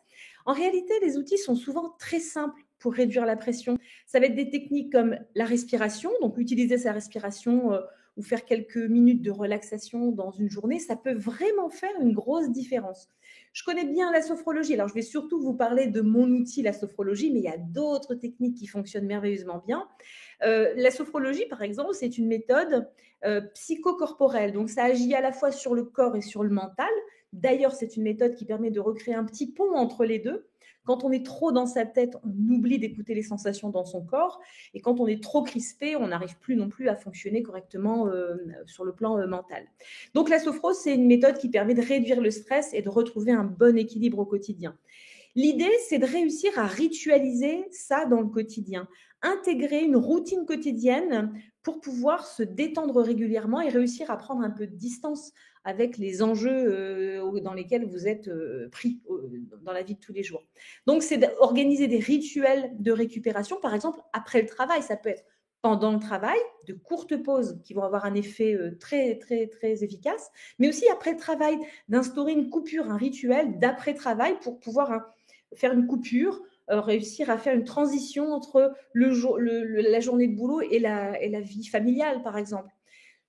En réalité, les outils sont souvent très simples pour réduire la pression. Ça va être des techniques comme la respiration, donc utiliser sa respiration ou faire quelques minutes de relaxation dans une journée, ça peut vraiment faire une grosse différence. Je connais bien la sophrologie, alors je vais surtout vous parler de mon outil, la sophrologie, mais il y a d'autres techniques qui fonctionnent merveilleusement bien. La sophrologie, par exemple, c'est une méthode psychocorporelle, donc ça agit à la fois sur le corps et sur le mental. D'ailleurs, c'est une méthode qui permet de recréer un petit pont entre les deux. Quand on est trop dans sa tête, on oublie d'écouter les sensations dans son corps. Et quand on est trop crispé, on n'arrive plus non plus à fonctionner correctement sur le plan mental. Donc la sophro, c'est une méthode qui permet de réduire le stress et de retrouver un bon équilibre au quotidien. L'idée, c'est de réussir à ritualiser ça dans le quotidien, intégrer une routine quotidienne pour pouvoir se détendre régulièrement et réussir à prendre un peu de distance avec les enjeux dans lesquels vous êtes pris dans la vie de tous les jours. Donc, c'est d'organiser des rituels de récupération, par exemple, après le travail. Ça peut être pendant le travail, de courtes pauses qui vont avoir un effet très, très, très efficace, mais aussi après le travail, d'instaurer une coupure, un rituel d'après-travail pour pouvoir faire une coupure, réussir à faire une transition entre la journée de boulot et la vie familiale, par exemple.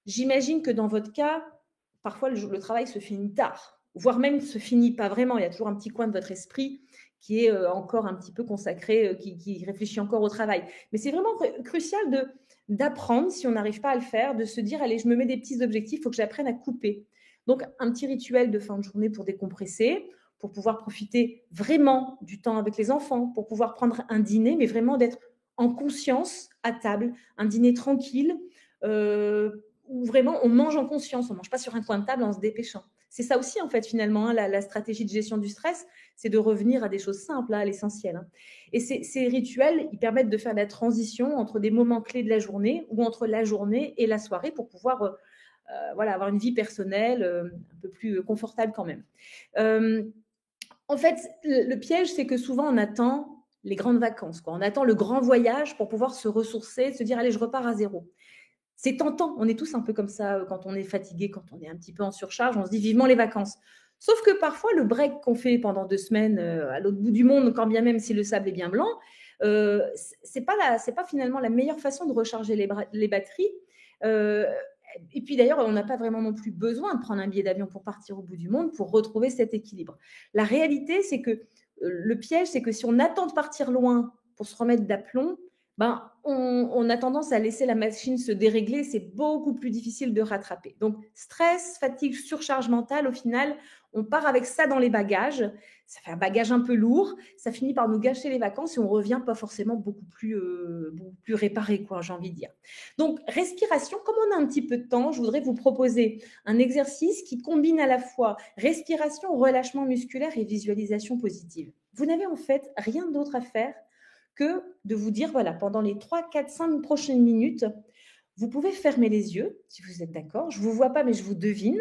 J'imagine que dans votre cas, parfois le travail se finit tard, voire même ne se finit pas vraiment. Il y a toujours un petit coin de votre esprit qui est encore un petit peu consacré, qui réfléchit encore au travail. Mais c'est vraiment crucial d'apprendre, si on n'arrive pas à le faire, de se dire, allez, je me mets des petits objectifs, il faut que j'apprenne à couper. Donc, un petit rituel de fin de journée pour décompresser, pour pouvoir profiter vraiment du temps avec les enfants, pour pouvoir prendre un dîner, mais vraiment d'être en conscience à table, un dîner tranquille, où vraiment on mange en conscience, on ne mange pas sur un coin de table en se dépêchant. C'est ça aussi, en fait, finalement, hein, la stratégie de gestion du stress, c'est de revenir à des choses simples, à l'essentiel. Hein. Et ces rituels, ils permettent de faire la transition entre des moments clés de la journée ou entre la journée et la soirée pour pouvoir voilà, avoir une vie personnelle un peu plus confortable quand même. En fait, le piège, c'est que souvent, on attend les grandes vacances, quoi. On attend le grand voyage pour pouvoir se ressourcer, se dire, allez, je repars à zéro. C'est tentant, on est tous un peu comme ça quand on est fatigué, quand on est un petit peu en surcharge, on se dit vivement les vacances. Sauf que parfois, le break qu'on fait pendant 2 semaines à l'autre bout du monde, quand bien même si le sable est bien blanc, c'est pas finalement la meilleure façon de recharger les batteries. Et puis d'ailleurs, on n'a pas vraiment non plus besoin de prendre un billet d'avion pour partir au bout du monde pour retrouver cet équilibre. La réalité, c'est que le piège, c'est que si on attend de partir loin pour se remettre d'aplomb, ben, on a tendance à laisser la machine se dérégler, c'est beaucoup plus difficile de rattraper. Donc, stress, fatigue, surcharge mentale, au final, on part avec ça dans les bagages. Ça fait un bagage un peu lourd, ça finit par nous gâcher les vacances et on revient pas forcément beaucoup plus réparé, quoi, j'ai envie de dire. Donc, respiration, comme on a un petit peu de temps, je voudrais vous proposer un exercice qui combine à la fois respiration, relâchement musculaire et visualisation positive. Vous n'avez en fait rien d'autre à faire que de vous dire, voilà, pendant les 3, 4, 5 prochaines minutes, vous pouvez fermer les yeux, si vous êtes d'accord. Je ne vous vois pas, mais je vous devine.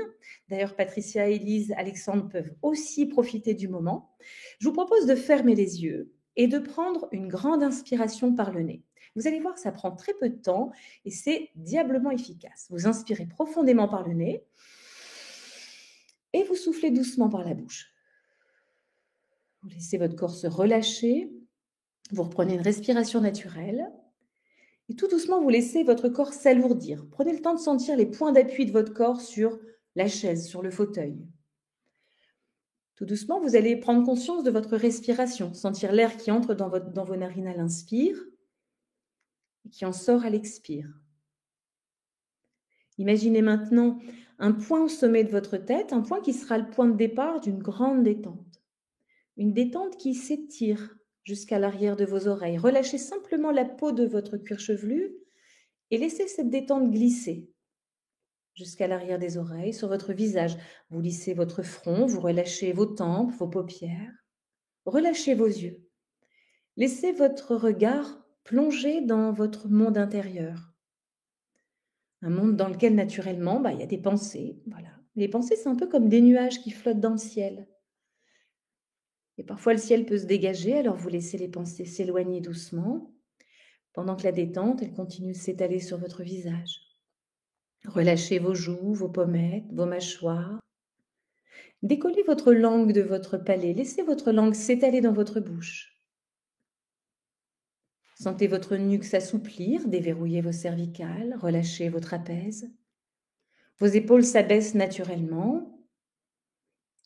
D'ailleurs, Patricia, Élise, Alexandre peuvent aussi profiter du moment. Je vous propose de fermer les yeux et de prendre une grande inspiration par le nez. Vous allez voir, ça prend très peu de temps et c'est diablement efficace. Vous inspirez profondément par le nez et vous soufflez doucement par la bouche. Vous laissez votre corps se relâcher. Vous reprenez une respiration naturelle et tout doucement, vous laissez votre corps s'alourdir. Prenez le temps de sentir les points d'appui de votre corps sur la chaise, sur le fauteuil. Tout doucement, vous allez prendre conscience de votre respiration, sentir l'air qui entre dans vos narines à l'inspire et qui en sort à l'expire. Imaginez maintenant un point au sommet de votre tête, un point qui sera le point de départ d'une grande détente. Une détente qui s'étire jusqu'à l'arrière de vos oreilles. Relâchez simplement la peau de votre cuir chevelu et laissez cette détente glisser jusqu'à l'arrière des oreilles, sur votre visage. Vous lissez votre front, vous relâchez vos tempes, vos paupières. Relâchez vos yeux. Laissez votre regard plonger dans votre monde intérieur. Un monde dans lequel, naturellement, il y a des pensées. Voilà. Les pensées, c'est un peu comme des nuages qui flottent dans le ciel. Et parfois, le ciel peut se dégager, alors vous laissez les pensées s'éloigner doucement, pendant que la détente, elle continue de s'étaler sur votre visage. Relâchez vos joues, vos pommettes, vos mâchoires. Décollez votre langue de votre palais. Laissez votre langue s'étaler dans votre bouche. Sentez votre nuque s'assouplir, déverrouillez vos cervicales, relâchez vos trapèzes. Vos épaules s'abaissent naturellement.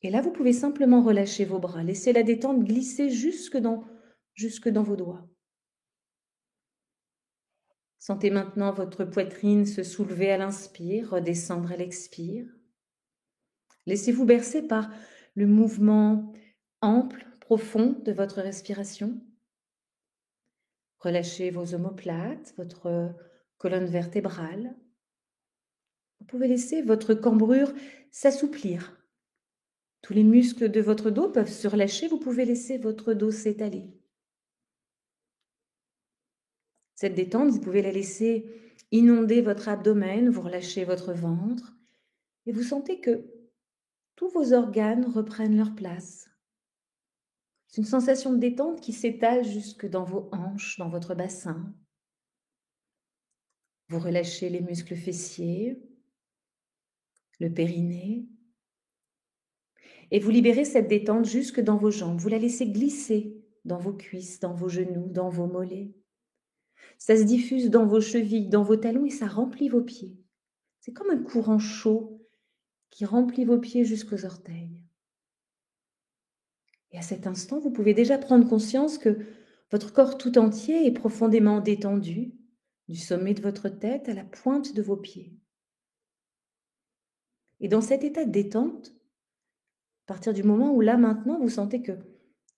Et là, vous pouvez simplement relâcher vos bras. Laissez la détente glisser jusque dans vos doigts. Sentez maintenant votre poitrine se soulever à l'inspire, redescendre à l'expire. Laissez-vous bercer par le mouvement ample, profond de votre respiration. Relâchez vos omoplates, votre colonne vertébrale. Vous pouvez laisser votre cambrure s'assouplir. Tous les muscles de votre dos peuvent se relâcher. Vous pouvez laisser votre dos s'étaler. Cette détente, vous pouvez la laisser inonder votre abdomen. Vous relâchez votre ventre et vous sentez que tous vos organes reprennent leur place. C'est une sensation de détente qui s'étale jusque dans vos hanches, dans votre bassin. Vous relâchez les muscles fessiers, le périnée. Et vous libérez cette détente jusque dans vos jambes. Vous la laissez glisser dans vos cuisses, dans vos genoux, dans vos mollets. Ça se diffuse dans vos chevilles, dans vos talons et ça remplit vos pieds. C'est comme un courant chaud qui remplit vos pieds jusqu'aux orteils. Et à cet instant, vous pouvez déjà prendre conscience que votre corps tout entier est profondément détendu, du sommet de votre tête à la pointe de vos pieds. Et dans cet état de détente, à partir du moment où là, maintenant, vous sentez que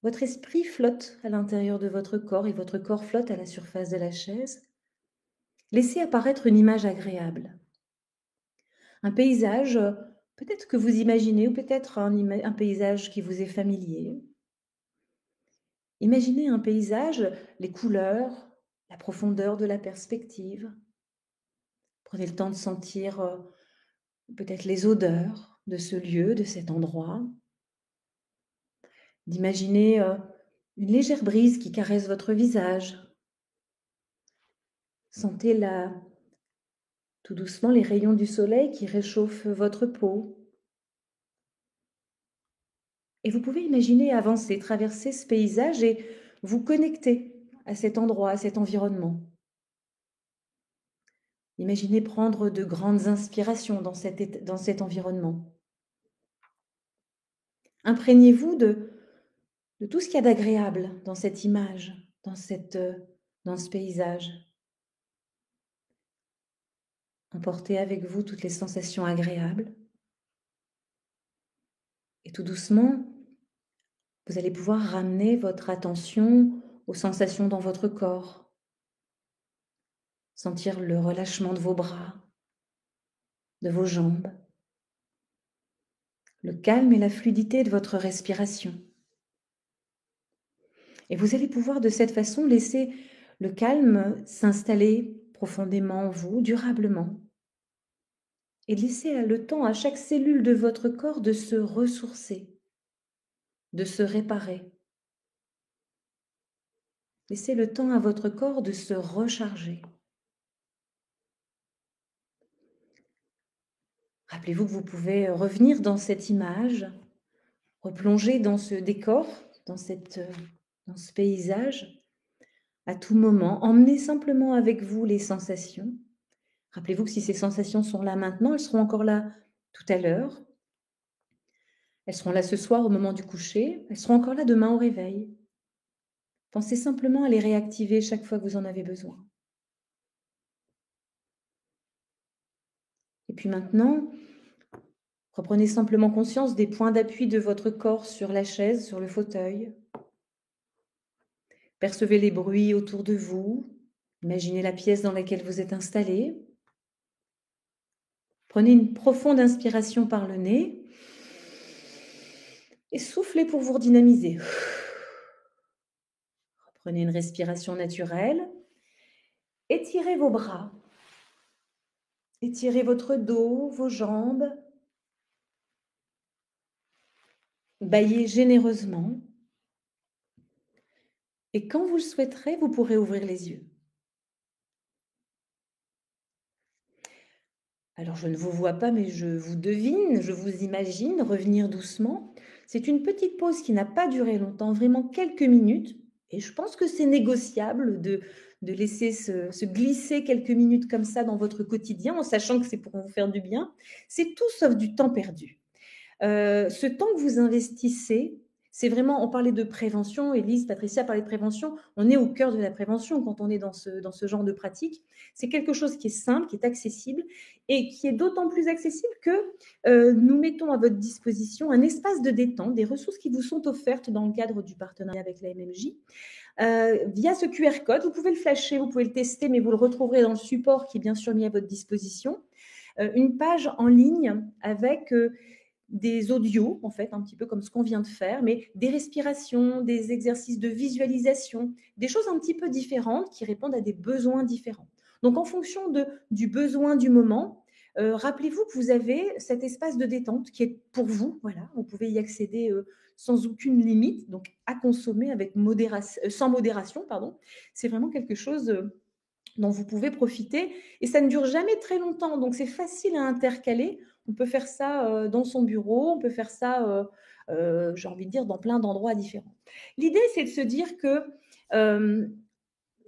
votre esprit flotte à l'intérieur de votre corps et votre corps flotte à la surface de la chaise, laissez apparaître une image agréable. Un paysage, peut-être que vous imaginez, ou peut-être un paysage qui vous est familier. Imaginez un paysage, les couleurs, la profondeur de la perspective. Prenez le temps de sentir peut-être les odeurs de ce lieu, de cet endroit. D'imaginer une légère brise qui caresse votre visage. Sentez tout doucement les rayons du soleil qui réchauffent votre peau. Et vous pouvez imaginer avancer, traverser ce paysage et vous connecter à cet endroit, à cet environnement. Imaginez prendre de grandes inspirations dans cet environnement. Imprégnez-vous de tout ce qu'il y a d'agréable dans cette image, dans ce paysage. Emportez avec vous toutes les sensations agréables. Et tout doucement, vous allez pouvoir ramener votre attention aux sensations dans votre corps. Sentir le relâchement de vos bras, de vos jambes, le calme et la fluidité de votre respiration. Et vous allez pouvoir de cette façon laisser le calme s'installer profondément en vous, durablement. Et laisser le temps à chaque cellule de votre corps de se ressourcer, de se réparer. Laissez le temps à votre corps de se recharger. Rappelez-vous que vous pouvez revenir dans cette image, replonger dans ce décor, dans ce paysage, à tout moment. Emmenez simplement avec vous les sensations. Rappelez-vous que si ces sensations sont là maintenant, elles seront encore là tout à l'heure. Elles seront là ce soir au moment du coucher. Elles seront encore là demain au réveil. Pensez simplement à les réactiver chaque fois que vous en avez besoin. Et puis maintenant, reprenez simplement conscience des points d'appui de votre corps sur la chaise, sur le fauteuil. Percevez les bruits autour de vous. Imaginez la pièce dans laquelle vous êtes installé. Prenez une profonde inspiration par le nez et soufflez pour vous redynamiser. Reprenez une respiration naturelle. Étirez vos bras. Étirez votre dos, vos jambes. Bâillez généreusement. Et quand vous le souhaiterez, vous pourrez ouvrir les yeux. Alors, je ne vous vois pas, mais je vous devine, je vous imagine revenir doucement. C'est une petite pause qui n'a pas duré longtemps, vraiment quelques minutes. Et je pense que c'est négociable de laisser se glisser quelques minutes comme ça dans votre quotidien, en sachant que c'est pour vous faire du bien. C'est tout sauf du temps perdu. Ce temps que vous investissez, c'est vraiment, on parlait de prévention, Élise, Patricia parlait de prévention, on est au cœur de la prévention quand on est dans ce genre de pratique. C'est quelque chose qui est simple, qui est accessible et qui est d'autant plus accessible que nous mettons à votre disposition un espace de détente, des ressources qui vous sont offertes dans le cadre du partenariat avec la MMJ. Via ce QR code, vous pouvez le flasher, vous pouvez le tester, mais vous le retrouverez dans le support qui est bien sûr mis à votre disposition. Une page en ligne avec des audios, en fait, un petit peu comme ce qu'on vient de faire, mais des respirations, des exercices de visualisation, des choses un petit peu différentes qui répondent à des besoins différents. Donc, en fonction du besoin du moment, rappelez-vous que vous avez cet espace de détente qui est pour vous. Voilà, vous pouvez y accéder sans aucune limite, donc à consommer avec sans modération. C'est vraiment quelque chose dont vous pouvez profiter et ça ne dure jamais très longtemps, donc c'est facile à intercaler. On peut faire ça dans son bureau, on peut faire ça j'ai envie de dire, dans plein d'endroits différents. L'idée, c'est de se dire que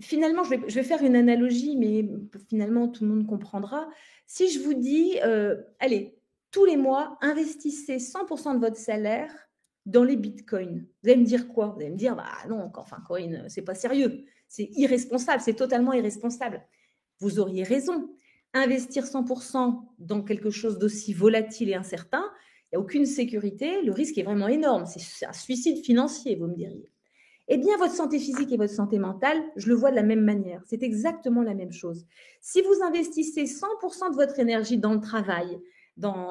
finalement, je vais faire une analogie, mais finalement, tout le monde comprendra. Si je vous dis, allez, tous les mois, investissez 100% de votre salaire dans les bitcoins. Vous allez me dire quoi? Vous allez me dire, bah non, enfin, Corinne, c'est pas sérieux. C'est irresponsable, c'est totalement irresponsable. Vous auriez raison. Investir 100% dans quelque chose d'aussi volatile et incertain, il n'y a aucune sécurité, le risque est vraiment énorme. C'est un suicide financier, vous me diriez. Eh bien, votre santé physique et votre santé mentale, je le vois de la même manière. C'est exactement la même chose. Si vous investissez 100% de votre énergie dans le travail,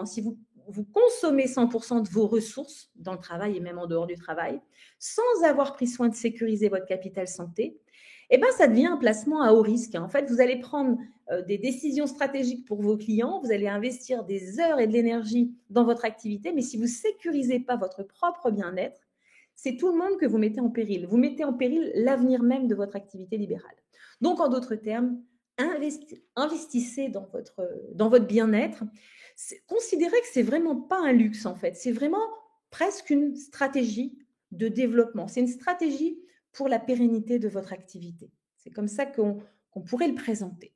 si vous consommez 100% de vos ressources dans le travail et même en dehors du travail, sans avoir pris soin de sécuriser votre capital santé, eh bien, ça devient un placement à haut risque. En fait, vous allez prendre des décisions stratégiques pour vos clients, vous allez investir des heures et de l'énergie dans votre activité, mais si vous ne sécurisez pas votre propre bien-être, c'est tout le monde que vous mettez en péril. Vous mettez en péril l'avenir même de votre activité libérale. Donc, en d'autres termes, investissez dans votre bien-être. Considérez que ce n'est vraiment pas un luxe, en fait. C'est vraiment presque une stratégie de développement. C'est une stratégie pour la pérennité de votre activité. C'est comme ça qu'on pourrait le présenter.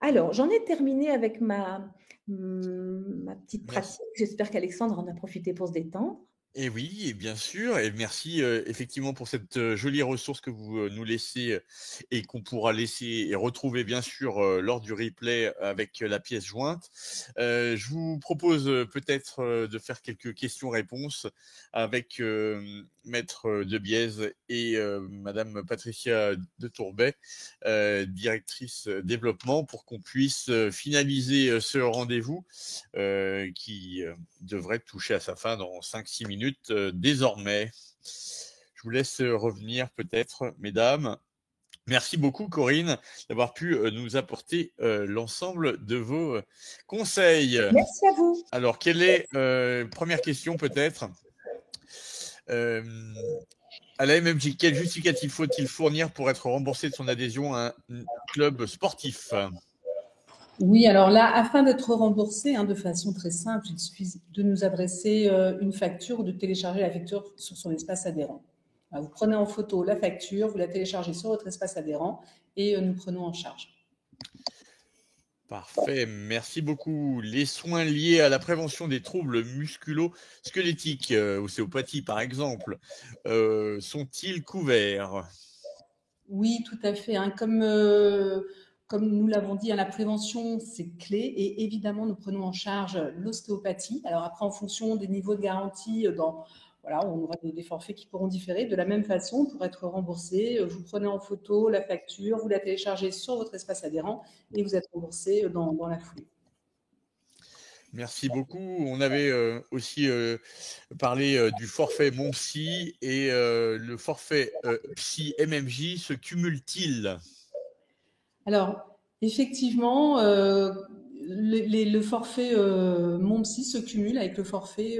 Alors, j'en ai terminé avec ma petite pratique. J'espère qu'Alexandre en a profité pour se détendre. Et oui, et bien sûr, et merci effectivement pour cette jolie ressource que vous nous laissez et qu'on pourra laisser et retrouver bien sûr lors du replay avec la pièce jointe. Je vous propose peut-être de faire quelques questions-réponses avec Maître Debiez et Madame Patricia de Tourbet, directrice développement, pour qu'on puisse finaliser ce rendez-vous qui devrait toucher à sa fin dans 5-6 minutes désormais. Je vous laisse revenir peut-être, mesdames. Merci beaucoup, Corinne, d'avoir pu nous apporter l'ensemble de vos conseils. Merci à vous. Alors, quelle est, première question peut-être, à la MMJ, quel justificatif faut-il fournir pour être remboursé de son adhésion à un club sportif ? Oui, alors là, afin d'être remboursé de façon très simple, il suffit de nous adresser une facture ou de télécharger la facture sur son espace adhérent. Vous prenez en photo la facture, vous la téléchargez sur votre espace adhérent et nous prenons en charge. Parfait, merci beaucoup. Les soins liés à la prévention des troubles musculo-squelettiques, ostéopathie par exemple, sont-ils couverts ? Oui, tout à fait. Comme nous l'avons dit, la prévention, c'est clé et évidemment, nous prenons en charge l'ostéopathie. Alors après, en fonction des niveaux de garantie, on aura des forfaits qui pourront différer. De la même façon, pour être remboursé, vous prenez en photo la facture, vous la téléchargez sur votre espace adhérent et vous êtes remboursé dans la foulée. Merci beaucoup. On avait aussi parlé du forfait Mon Psy et le forfait Psy MMJ se cumule-t-il ? Alors, effectivement, le forfait Mon Psy se cumule avec le forfait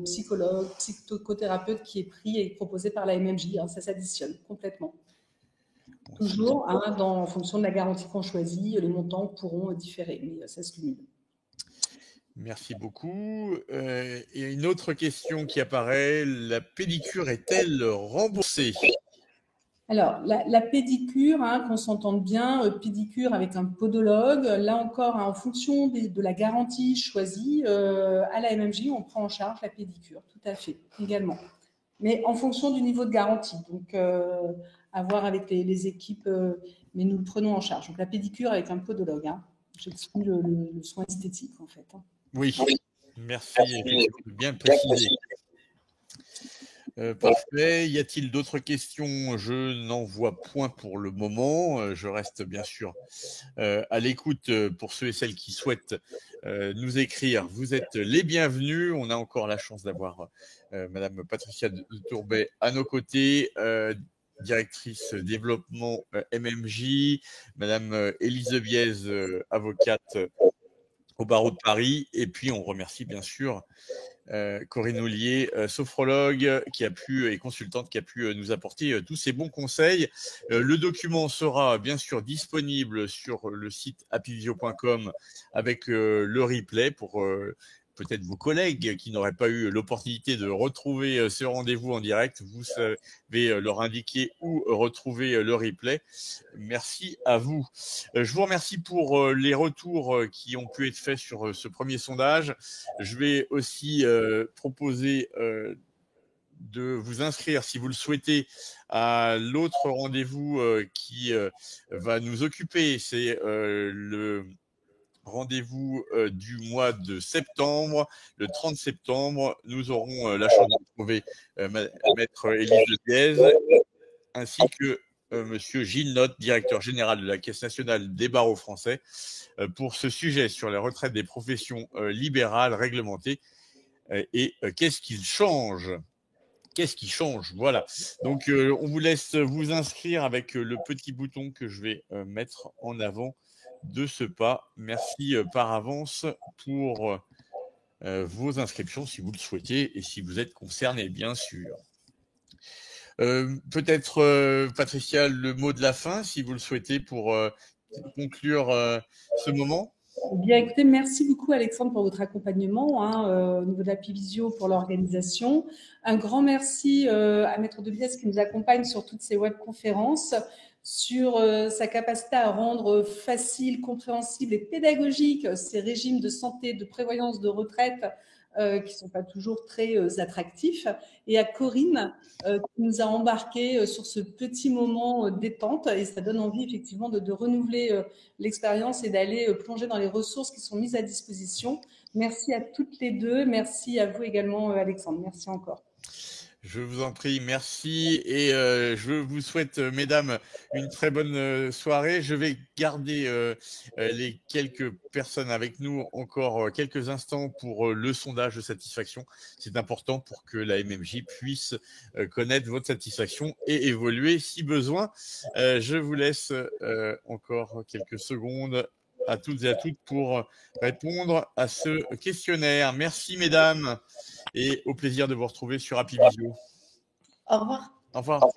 psychologue, psychothérapeute qui est pris et proposé par la MMJ. Ça s'additionne complètement. Toujours, en fonction de la garantie qu'on choisit, les montants pourront différer, mais ça se cumule. Merci beaucoup. Et une autre question qui apparaît, la pédicure est-elle remboursée ? Alors, la pédicure, qu'on s'entende bien, pédicure avec un podologue, là encore, en fonction de la garantie choisie, à la MMJ, on prend en charge la pédicure, tout à fait, également. Mais en fonction du niveau de garantie, donc à voir avec les équipes, mais nous le prenons en charge. Donc la pédicure avec un podologue, j'exclus le soin esthétique en fait. Oui, merci, bien précisé. Parfait. Y a-t-il d'autres questions? Je n'en vois point pour le moment. Je reste bien sûr à l'écoute pour ceux et celles qui souhaitent nous écrire. Vous êtes les bienvenus. On a encore la chance d'avoir Madame Patricia de Tourbet à nos côtés, directrice développement MMJ, Madame Élise Debiez, avocate au barreau de Paris. Et puis, on remercie bien sûr Corinne Ollier, sophrologue et consultante qui a pu nous apporter tous ces bons conseils. Le document sera bien sûr disponible sur le site happyvisio.com avec le replay pour peut-être vos collègues qui n'auraient pas eu l'opportunité de retrouver ce rendez-vous en direct, vous savez leur indiquer où retrouver le replay. Merci à vous. Je vous remercie pour les retours qui ont pu être faits sur ce premier sondage. Je vais aussi proposer de vous inscrire, si vous le souhaitez, à l'autre rendez-vous qui va nous occuper. C'est le rendez-vous du mois de septembre, le 30 septembre. Nous aurons la chance de retrouver Maître Élise de Diez, ainsi que Monsieur Gilles Notte, directeur général de la Caisse nationale des barreaux français, pour ce sujet sur les retraites des professions libérales réglementées et qu'est-ce qu'il change. Qu'est-ce qui change? Voilà. Donc, on vous laisse vous inscrire avec le petit bouton que je vais mettre en avant de ce pas. Merci par avance pour vos inscriptions si vous le souhaitez et si vous êtes concerné, bien sûr. Peut-être, Patricia, le mot de la fin, si vous le souhaitez, pour conclure ce moment. Bien, écoutez, merci beaucoup Alexandre pour votre accompagnement au niveau de la Pivisio pour l'organisation. Un grand merci à Maître de Biès qui nous accompagne sur toutes ces webconférences, sur sa capacité à rendre facile, compréhensible et pédagogique ces régimes de santé, de prévoyance, de retraite qui ne sont pas toujours très attractifs. Et à Corinne qui nous a embarqués sur ce petit moment détente et ça donne envie effectivement de renouveler l'expérience et d'aller plonger dans les ressources qui sont mises à disposition. Merci à toutes les deux. Merci à vous également, Alexandre. Merci encore. Je vous en prie, merci. Et je vous souhaite, mesdames, une très bonne soirée. Je vais garder les quelques personnes avec nous encore quelques instants pour le sondage de satisfaction. C'est important pour que la MMJ puisse connaître votre satisfaction et évoluer si besoin. Je vous laisse encore quelques secondes à toutes et à toutes pour répondre à ce questionnaire. Merci, mesdames. Et au plaisir de vous retrouver sur Happy Visio. Au revoir. Au revoir.